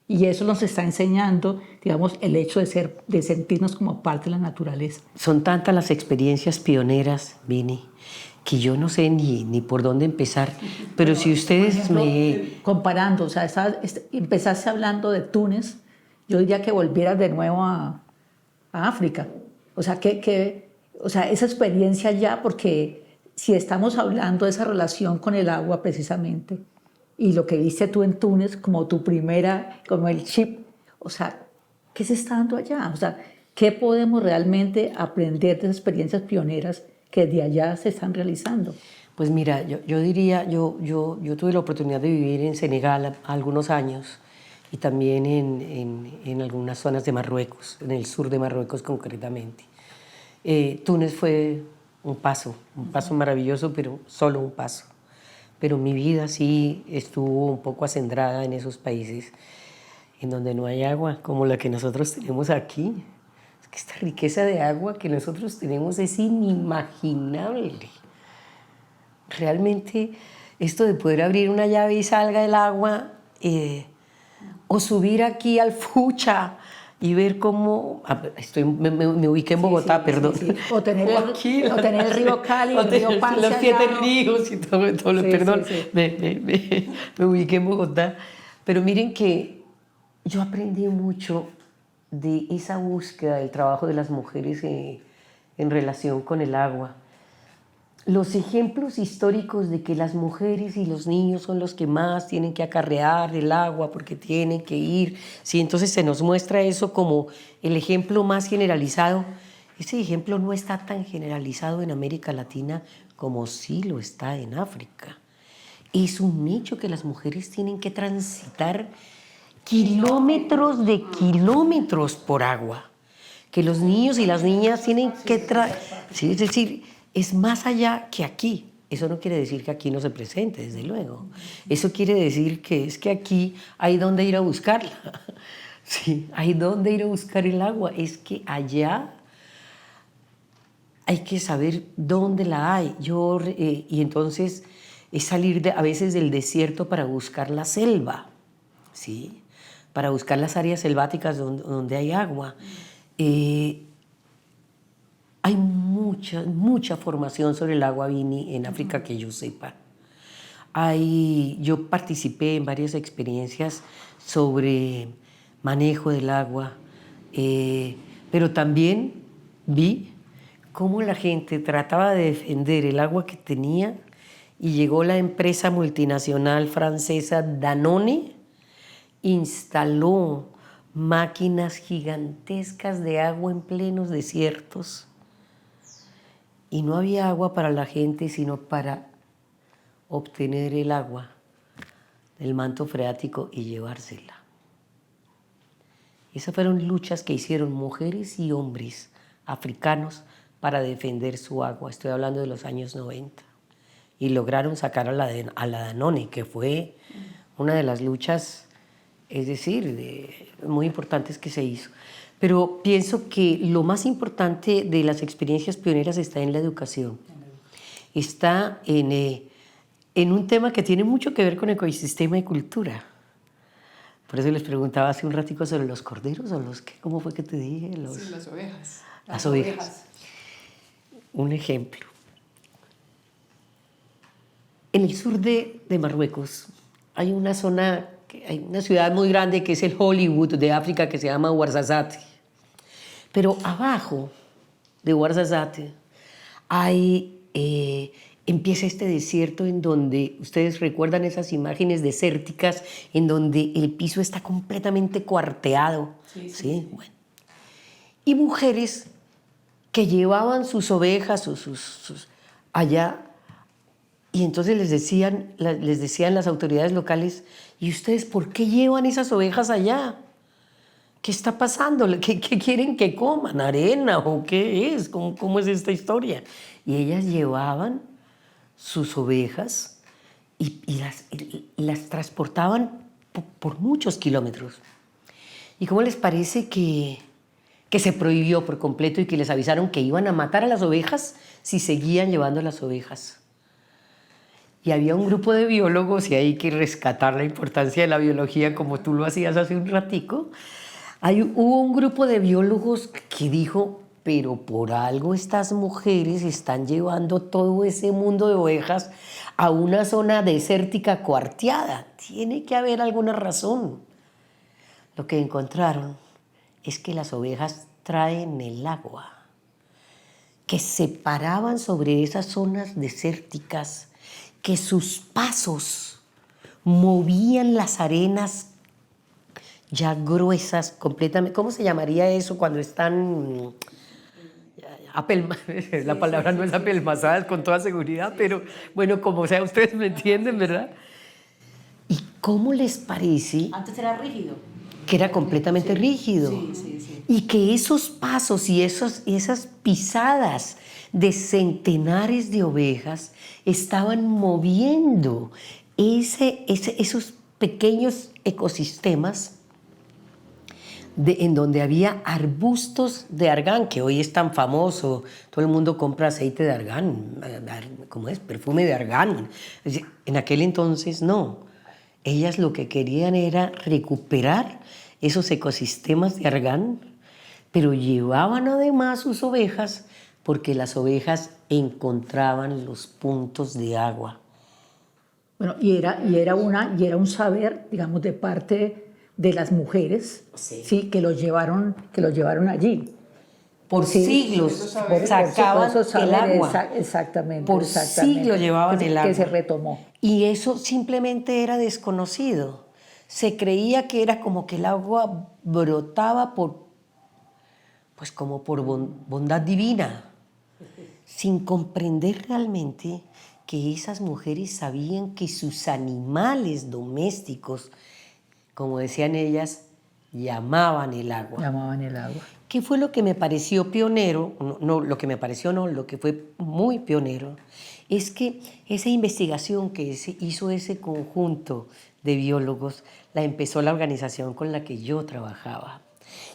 S1: y eso nos está enseñando, digamos, el hecho de sentirnos como parte de la naturaleza.
S2: Son tantas las experiencias pioneras, Vini, que yo no sé ni por dónde empezar, pero si ustedes
S1: comparando, o sea, empezaste hablando de Túnez, yo diría que volvieras de nuevo a África. O sea, o sea, esa experiencia ya, porque si estamos hablando de esa relación con el agua precisamente, y lo que viste tú en Túnez como tu primera, como el chip, o sea, ¿qué se está dando allá? O sea, ¿qué podemos realmente aprender de esas experiencias pioneras que de allá se están realizando?
S2: Pues mira, yo diría, yo tuve la oportunidad de vivir en Senegal algunos años, y también en algunas zonas de Marruecos, en el sur de Marruecos concretamente. Túnez fue un paso maravilloso, pero solo un paso. Pero mi vida sí estuvo un poco acendrada en esos países en donde no hay agua, como la que nosotros tenemos aquí. Es que esta riqueza de agua que nosotros tenemos es inimaginable. Realmente esto de poder abrir una llave y salga el agua, o subir aquí al Fucha y ver cómo... me ubiqué en Bogotá, perdón.
S1: Sí. O tener el río Cali, el río Pance.
S2: Los 7 ríos y todo perdón.
S1: Sí.
S2: Me ubiqué en Bogotá. Pero miren que yo aprendí mucho de esa búsqueda del trabajo de las mujeres en relación con el agua. Los ejemplos históricos de que las mujeres y los niños son los que más tienen que acarrear el agua porque tienen que ir, sí, entonces se nos muestra eso como el ejemplo más generalizado. Ese ejemplo no está tan generalizado en América Latina como sí lo está en África. Es un hecho que las mujeres tienen que transitar kilómetros de kilómetros por agua, que los niños y las niñas tienen que... Sí, es decir, es más allá que aquí. Eso no quiere decir que aquí no se presente, desde luego. Eso quiere decir que es que aquí hay donde ir a buscarla. Sí, hay donde ir a buscar el agua. Es que allá hay que saber dónde la hay. Y entonces es salir a veces del desierto para buscar la selva, ¿sí? Para buscar las áreas selváticas donde hay agua. Hay mucha formación sobre el agua, Vini, en África que yo sepa. Yo participé en varias experiencias sobre manejo del agua, pero también vi cómo la gente trataba de defender el agua que tenía, y llegó la empresa multinacional francesa Danone, instaló máquinas gigantescas de agua en plenos desiertos. Y no había agua para la gente, sino para obtener el agua del manto freático y llevársela. Esas fueron luchas que hicieron mujeres y hombres africanos para defender su agua. Estoy hablando de los años 90. Y lograron sacar a la Danone, que fue una de las luchas, es decir, muy importantes que se hizo. Pero pienso que lo más importante de las experiencias pioneras está en la educación. Está en un tema que tiene mucho que ver con ecosistema y cultura. Por eso les preguntaba hace un ratico sobre los corderos o los qué, ¿cómo fue que te dije?
S3: Sí, las ovejas.
S2: Las ovejas. un ejemplo. En el sur de Marruecos hay una zona, hay una ciudad muy grande que es el Hollywood de África, que se llama Ouarzazate. Pero abajo de Ouarzazate empieza este desierto en donde, ustedes recuerdan esas imágenes desérticas, en donde el piso está completamente cuarteado. Sí. Bueno. Y mujeres que llevaban sus ovejas o sus allá, y entonces les decían las autoridades locales: ¿y ustedes por qué llevan esas ovejas allá? ¿Qué está pasando? ¿Qué quieren que coman? ¿Arena o qué es? ¿Cómo es esta historia? Y ellas llevaban sus ovejas y las transportaban por muchos kilómetros. ¿Y cómo les parece que se prohibió por completo y que les avisaron que iban a matar a las ovejas si seguían llevando las ovejas? Y había un grupo de biólogos, y hay que rescatar la importancia de la biología como tú lo hacías hace un ratico. Hubo un grupo de biólogos que dijo: pero por algo estas mujeres están llevando todo ese mundo de ovejas a una zona desértica cuarteada. Tiene que haber alguna razón. Lo que encontraron es que las ovejas traen el agua, que se paraban sobre esas zonas desérticas, que sus pasos movían las arenas ya gruesas completamente. ¿Cómo se llamaría eso cuando están la palabra no es apelmazadas con toda seguridad, pero bueno, como sea, ustedes me entienden, ¿verdad? ¿Y cómo les parece?
S1: Antes era rígido.
S2: Que era completamente rígido.
S1: Sí.
S2: Y que esos pasos y esas pisadas de centenares de ovejas estaban moviendo esos pequeños ecosistemas en donde había arbustos de argán, que hoy es tan famoso, todo el mundo compra aceite de argán, ¿cómo es? Perfume de argán. En aquel entonces no. Ellas lo que querían era recuperar esos ecosistemas de argán, pero llevaban además sus ovejas porque las ovejas encontraban los puntos de agua.
S1: Bueno, y era un saber, digamos, de parte de las mujeres, sí, que los llevaron allí.
S2: Por siglos sacaban el agua.
S1: Exactamente.
S2: Por siglos llevaban el agua.
S1: Que se retomó.
S2: Y eso simplemente era desconocido. Se creía que era como que el agua brotaba como por bondad divina, sin comprender realmente que esas mujeres sabían que sus animales domésticos, como decían ellas, llamaban el agua.
S1: Llamaban el agua.
S2: ¿Qué fue lo que me pareció pionero? Lo que fue muy pionero es que esa investigación que hizo ese conjunto de biólogos la empezó la organización con la que yo trabajaba.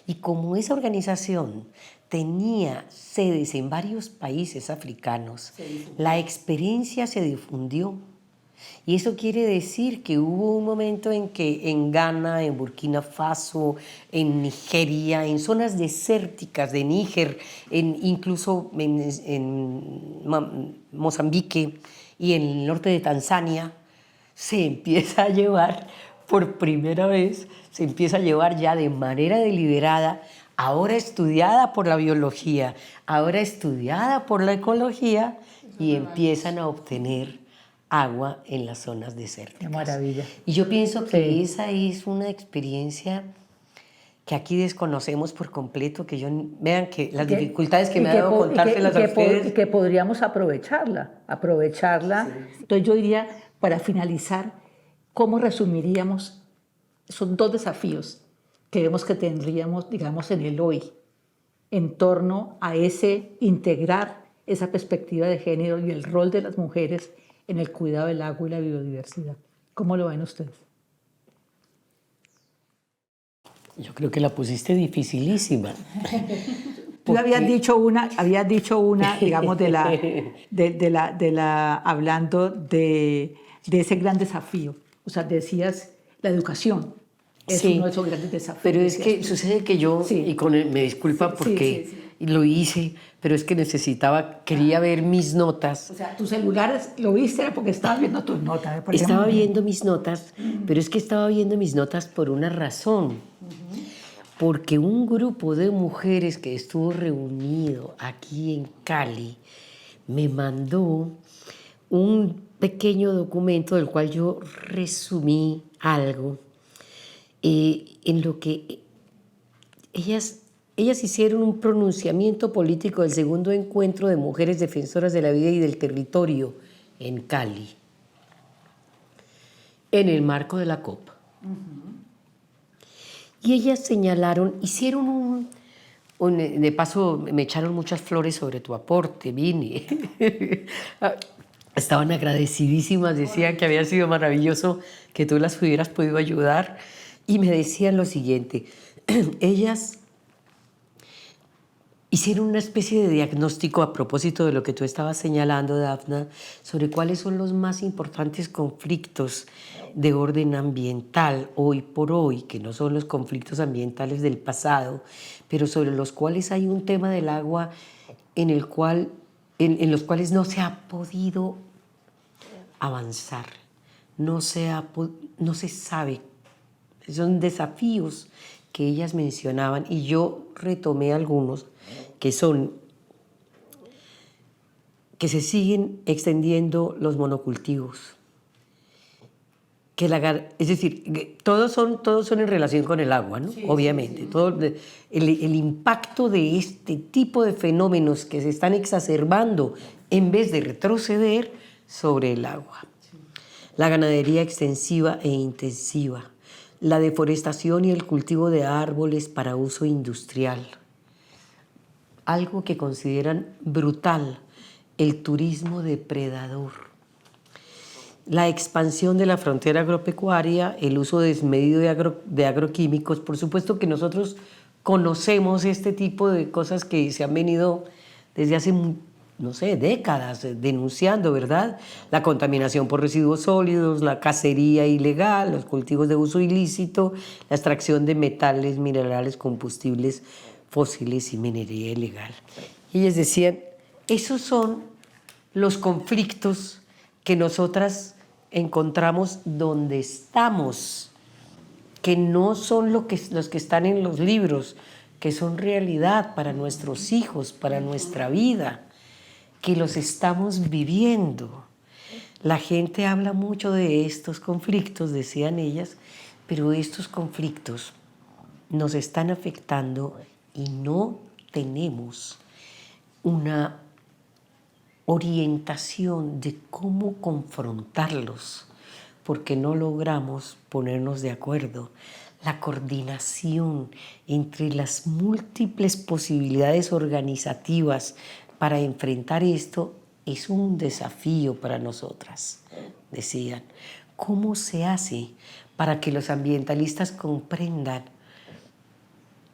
S2: Y como esa organización tenía sedes en varios países africanos, la experiencia se difundió. Y eso quiere decir que hubo un momento en que en Ghana, en Burkina Faso, en Nigeria, en zonas desérticas de Níger, incluso en Mozambique y en el norte de Tanzania, se empieza a llevar por primera vez, se empieza a llevar ya de manera deliberada, ahora estudiada por la biología, ahora estudiada por la ecología, y empiezan a obtener agua en las zonas desérticas.
S1: Qué maravilla.
S2: Y yo pienso que esa es una experiencia que aquí desconocemos por completo, vean que las dificultades que me ha dado contárselas a ustedes.
S1: Y que podríamos aprovecharla. Sí. Entonces yo diría, para finalizar, ¿cómo resumiríamos? Son dos desafíos que vemos que tendríamos, digamos, en el hoy, en torno a integrar esa perspectiva de género y el rol de las mujeres en el cuidado del agua y la biodiversidad. ¿Cómo lo ven ustedes?
S2: Yo creo que la pusiste dificilísima.
S1: Tú habías dicho una, digamos, hablando de ese gran desafío. O sea, decías la educación. Es uno de esos grandes desafíos.
S2: Pero es que sucede que yo, me disculpa porque y lo hice, pero es que quería ver mis notas.
S1: O sea, tu celular lo viste era porque estabas viendo tus notas.
S2: Estaba viendo mis notas, pero es que estaba viendo mis notas por una razón. Porque un grupo de mujeres que estuvo reunido aquí en Cali me mandó un pequeño documento del cual yo resumí algo en lo que ellas hicieron un pronunciamiento político del segundo encuentro de mujeres defensoras de la vida y del territorio en Cali, en el marco de la COP. Y ellas señalaron, hicieron de paso me echaron muchas flores sobre tu aporte, Vini. Estaban agradecidísimas, decían que había sido maravilloso que tú las hubieras podido ayudar. Y me decían lo siguiente, ellas hicieron una especie de diagnóstico a propósito de lo que tú estabas señalando, Dafna, sobre cuáles son los más importantes conflictos de orden ambiental hoy por hoy, que no son los conflictos ambientales del pasado, pero sobre los cuales hay un tema del agua en los cuales no se ha podido avanzar, no se sabe. Son desafíos que ellas mencionaban y yo retomé algunos que se siguen extendiendo los monocultivos. Es decir, todos son en relación con el agua, ¿no? Sí, obviamente. Sí. Todo el impacto de este tipo de fenómenos que se están exacerbando en vez de retroceder sobre el agua. Sí. La ganadería extensiva e intensiva, la deforestación y el cultivo de árboles para uso industrial. Algo que consideran brutal, el turismo depredador. La expansión de la frontera agropecuaria, el uso desmedido de agroquímicos. Por supuesto que nosotros conocemos este tipo de cosas que se han venido desde hace, no sé, décadas denunciando, ¿verdad? La contaminación por residuos sólidos, la cacería ilegal, los cultivos de uso ilícito, la extracción de metales, minerales, combustibles fósiles y minería ilegal. Y ellas decían, esos son los conflictos que nosotras encontramos donde estamos, que no son los que están en los libros, que son realidad para nuestros hijos, para nuestra vida, que los estamos viviendo. La gente habla mucho de estos conflictos, decían ellas, pero estos conflictos nos están afectando y no tenemos una orientación de cómo confrontarlos, porque no logramos ponernos de acuerdo. La coordinación entre las múltiples posibilidades organizativas para enfrentar esto es un desafío para nosotras, decían. ¿Cómo se hace para que los ambientalistas comprendan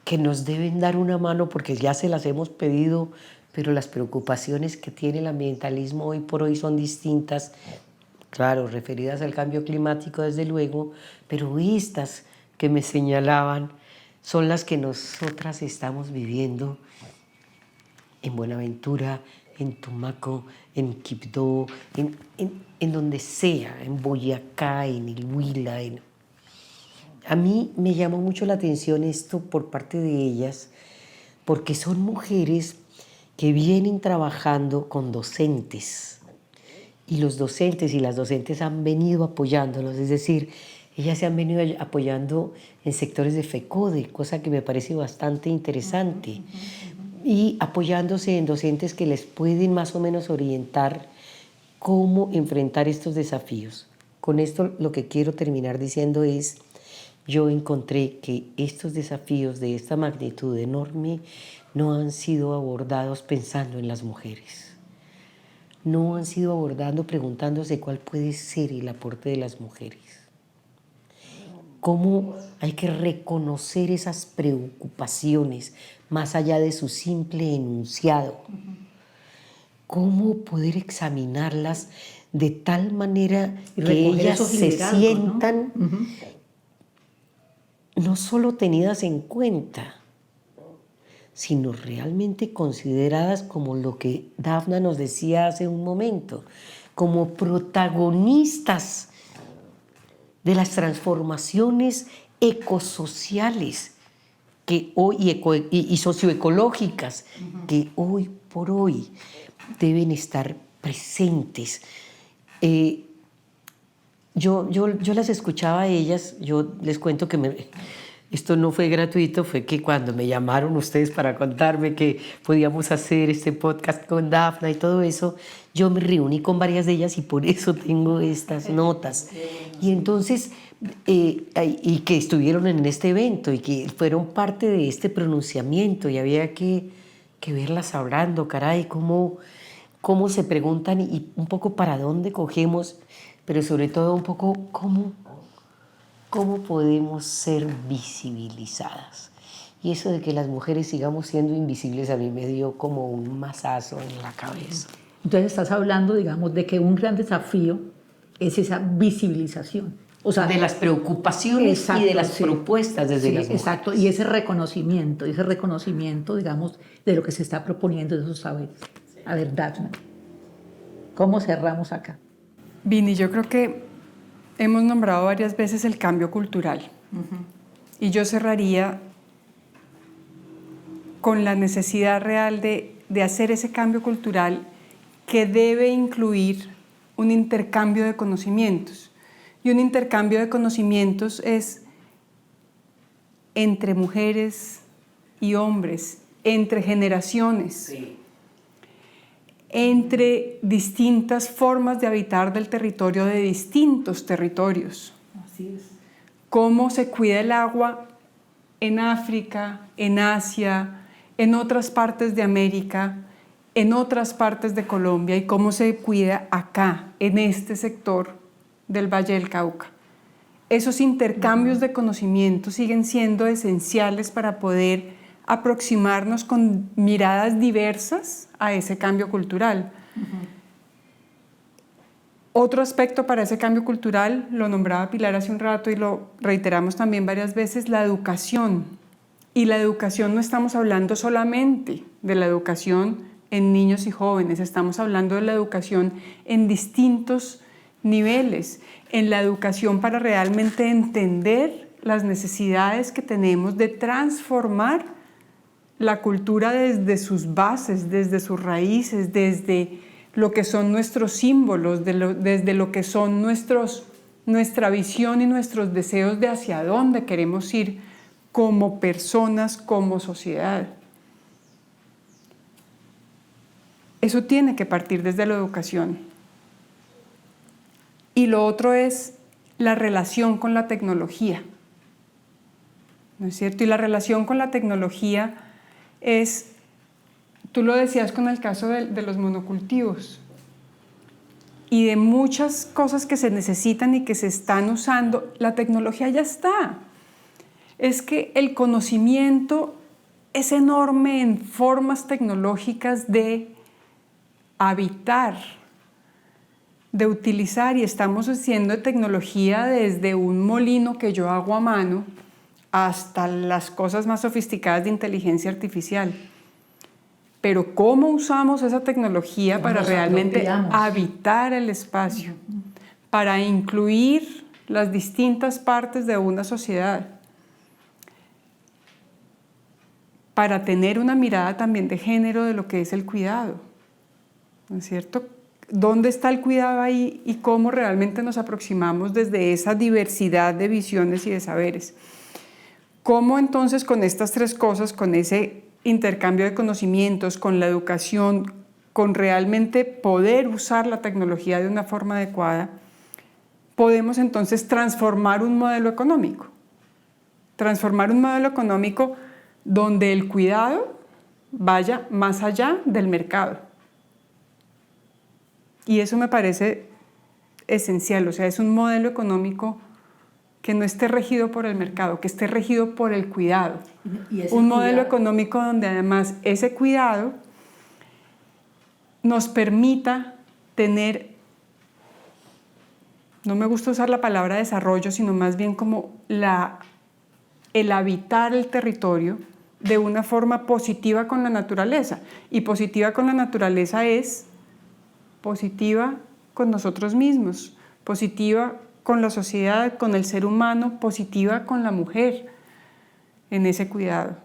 S2: que nos deben dar una mano porque ya se las hemos pedido, pero las preocupaciones que tiene el ambientalismo hoy por hoy son distintas, claro, referidas al cambio climático desde luego, pero estas que me señalaban son las que nosotras estamos viviendo en Buenaventura, en Tumaco, en Quibdó, en donde sea, en Boyacá, en el Huila. A mí me llamó mucho la atención esto por parte de ellas, porque son mujeres que vienen trabajando con docentes, y los docentes y las docentes han venido apoyándolos, es decir, ellas se han venido apoyando en sectores de FECODE, cosa que me parece bastante interesante, y apoyándose en docentes que les pueden más o menos orientar cómo enfrentar estos desafíos. Con esto lo que quiero terminar diciendo es, yo encontré que estos desafíos de esta magnitud enorme no han sido abordados pensando en las mujeres. No han sido abordados preguntándose cuál puede ser el aporte de las mujeres. Cómo hay que reconocer esas preocupaciones más allá de su simple enunciado. Cómo poder examinarlas de tal manera que ellas se sientan, ¿no? No solo tenidas en cuenta, sino realmente consideradas como lo que Dafna nos decía hace un momento, como protagonistas de las transformaciones ecosociales que hoy, y socioecológicas que hoy por hoy deben estar presentes. Yo las escuchaba a ellas, yo les cuento que esto no fue gratuito, fue que cuando me llamaron ustedes para contarme que podíamos hacer este podcast con Dafna y todo eso, yo me reuní con varias de ellas y por eso tengo estas notas. Y entonces, y que estuvieron en este evento y que fueron parte de este pronunciamiento y había que verlas hablando, caray, cómo se preguntan y un poco para dónde cogemos, pero sobre todo un poco cómo podemos ser visibilizadas. Y eso de que las mujeres sigamos siendo invisibles a mí me dio como un mazazo en la cabeza.
S1: Entonces estás hablando, digamos, de que un gran desafío es esa visibilización. O sea,
S2: de las preocupaciones, exacto, y de las propuestas desde las mujeres.
S1: Exacto, y ese reconocimiento, digamos, de lo que se está proponiendo, de esos saberes. A ver, Dafna, ¿cómo cerramos acá?
S3: Vini, yo creo que hemos nombrado varias veces el cambio cultural. Y yo cerraría con la necesidad real de hacer ese cambio cultural que debe incluir un intercambio de conocimientos. Y un intercambio de conocimientos es entre mujeres y hombres, entre generaciones, sí, entre distintas formas de habitar del territorio de distintos territorios.
S1: Así es.
S3: Cómo se cuida el agua en África, en Asia, en otras partes de América, en otras partes de Colombia y cómo se cuida acá, en este sector del Valle del Cauca. Esos intercambios de conocimiento siguen siendo esenciales para poder aproximarnos con miradas diversas a ese cambio cultural. Otro aspecto para ese cambio cultural, lo nombraba Pilar hace un rato y lo reiteramos también varias veces, la educación. Y la educación no estamos hablando solamente de la educación en niños y jóvenes, estamos hablando de la educación en distintos niveles, en la educación para realmente entender las necesidades que tenemos de transformar la cultura desde sus bases, desde sus raíces, desde lo que son nuestros símbolos, desde lo que son nuestra visión y nuestros deseos de hacia dónde queremos ir como personas, como sociedad. Eso tiene que partir desde la educación. Y lo otro es la relación con la tecnología, ¿no es cierto? Y la relación con la tecnología es, tú lo decías con el caso de los monocultivos y de muchas cosas que se necesitan y que se están usando, la tecnología ya está. Es que el conocimiento es enorme en formas tecnológicas de habitar, de utilizar, y estamos haciendo tecnología desde un molino que yo hago a mano hasta las cosas más sofisticadas de inteligencia artificial. Pero ¿cómo usamos esa tecnología para realmente habitar el espacio? Para incluir las distintas partes de una sociedad. Para tener una mirada también de género de lo que es el cuidado, ¿no es cierto? ¿Dónde está el cuidado ahí y cómo realmente nos aproximamos desde esa diversidad de visiones y de saberes? ¿Cómo entonces con estas tres cosas, con ese intercambio de conocimientos, con la educación, con realmente poder usar la tecnología de una forma adecuada, podemos entonces transformar un modelo económico? Transformar un modelo económico donde el cuidado vaya más allá del mercado. Y eso me parece esencial, o sea, es un modelo económico que no esté regido por el mercado, que esté regido por el cuidado. Un modelo económico donde además ese cuidado nos permita tener, no me gusta usar la palabra desarrollo, sino más bien como el habitar el territorio de una forma positiva con la naturaleza. Y positiva con la naturaleza es positiva con nosotros mismos, positiva con la sociedad, con el ser humano, positiva con la mujer en ese cuidado.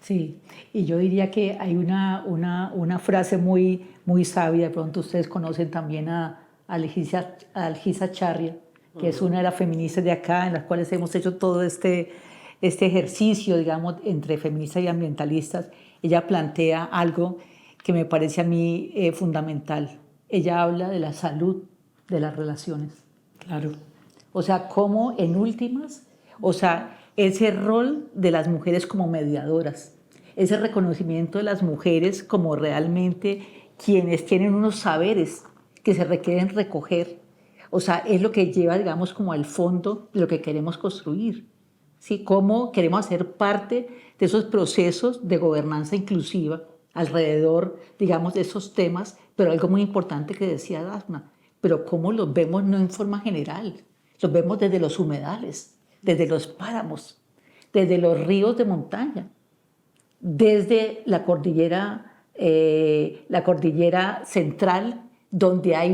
S1: Sí, y yo diría que hay una frase muy, muy sabia, de pronto ustedes conocen también a Algisa Charria, que es una de las feministas de acá, en las cuales hemos hecho todo este ejercicio, digamos, entre feministas y ambientalistas. Ella plantea algo que me parece a mí fundamental. Ella habla de la salud de las relaciones.
S2: Claro.
S1: O sea, cómo en últimas, o sea, ese rol de las mujeres como mediadoras, ese reconocimiento de las mujeres como realmente quienes tienen unos saberes que se requieren recoger, o sea, es lo que lleva, digamos, como al fondo de lo que queremos construir, ¿sí? Cómo queremos hacer parte de esos procesos de gobernanza inclusiva alrededor, digamos, de esos temas, pero algo muy importante que decía Dafna, pero cómo los vemos no en forma general, los vemos desde los humedales, desde los páramos, desde los ríos de montaña, desde la cordillera central, donde hay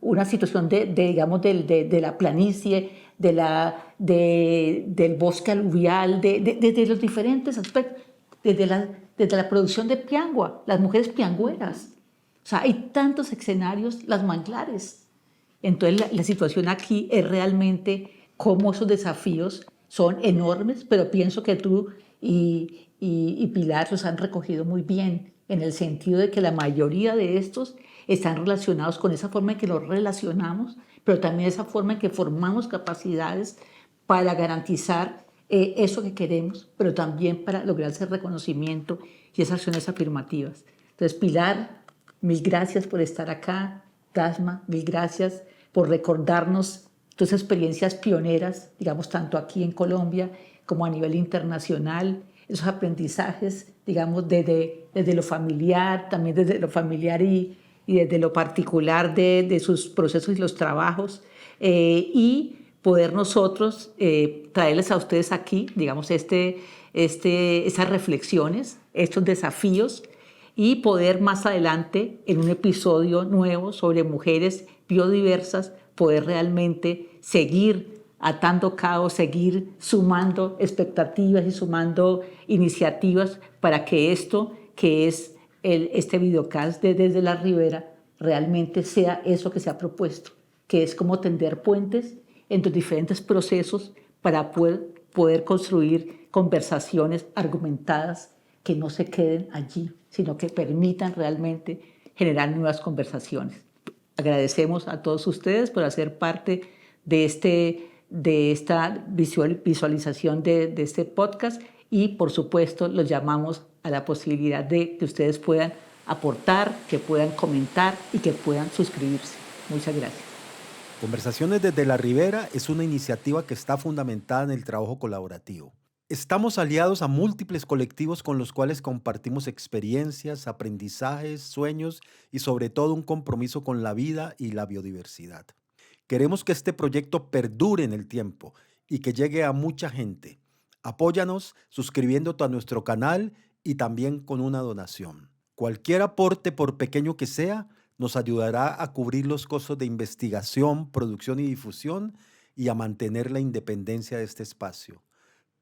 S1: una situación digamos, de la planicie, del bosque aluvial, desde los diferentes aspectos, desde la producción de piangua, las mujeres piangüeras. O sea, hay tantos escenarios, las manglares. Entonces, la situación aquí es realmente cómo esos desafíos son enormes, pero pienso que tú y Pilar los han recogido muy bien, en el sentido de que la mayoría de estos están relacionados con esa forma en que nos relacionamos, pero también esa forma en que formamos capacidades para garantizar eso que queremos, pero también para lograr ese reconocimiento y esas acciones afirmativas. Entonces, Pilar, mil gracias por estar acá. Dasma, mil gracias por recordarnos tus experiencias pioneras, digamos, tanto aquí en Colombia como a nivel internacional, esos aprendizajes, digamos, desde lo familiar, también desde lo familiar y desde lo particular de sus procesos y los trabajos, y poder nosotros traerles a ustedes aquí, digamos, esas reflexiones, estos desafíos, y poder más adelante, en un episodio nuevo sobre mujeres biodiversas, poder realmente seguir atando cabos, seguir sumando expectativas y sumando iniciativas para que esto, que es este videocast de Desde la Ribera, realmente sea eso que se ha propuesto, que es como tender puentes entre diferentes procesos para poder construir conversaciones argumentadas que no se queden allí, sino que permitan realmente generar nuevas conversaciones. Agradecemos a todos ustedes por hacer parte de esta visualización de este podcast y, por supuesto, los llamamos a la posibilidad de que ustedes puedan aportar, que puedan comentar y que puedan suscribirse. Muchas gracias.
S4: Conversaciones desde la Ribera es una iniciativa que está fundamentada en el trabajo colaborativo. Estamos aliados a múltiples colectivos con los cuales compartimos experiencias, aprendizajes, sueños y sobre todo un compromiso con la vida y la biodiversidad. Queremos que este proyecto perdure en el tiempo y que llegue a mucha gente. Apóyanos suscribiéndote a nuestro canal y también con una donación. Cualquier aporte, por pequeño que sea, nos ayudará a cubrir los costos de investigación, producción y difusión y a mantener la independencia de este espacio.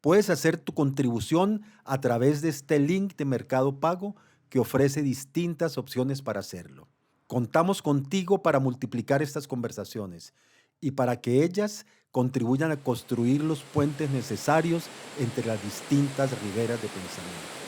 S4: Puedes hacer tu contribución a través de este link de Mercado Pago que ofrece distintas opciones para hacerlo. Contamos contigo para multiplicar estas conversaciones y para que ellas contribuyan a construir los puentes necesarios entre las distintas riberas de pensamiento.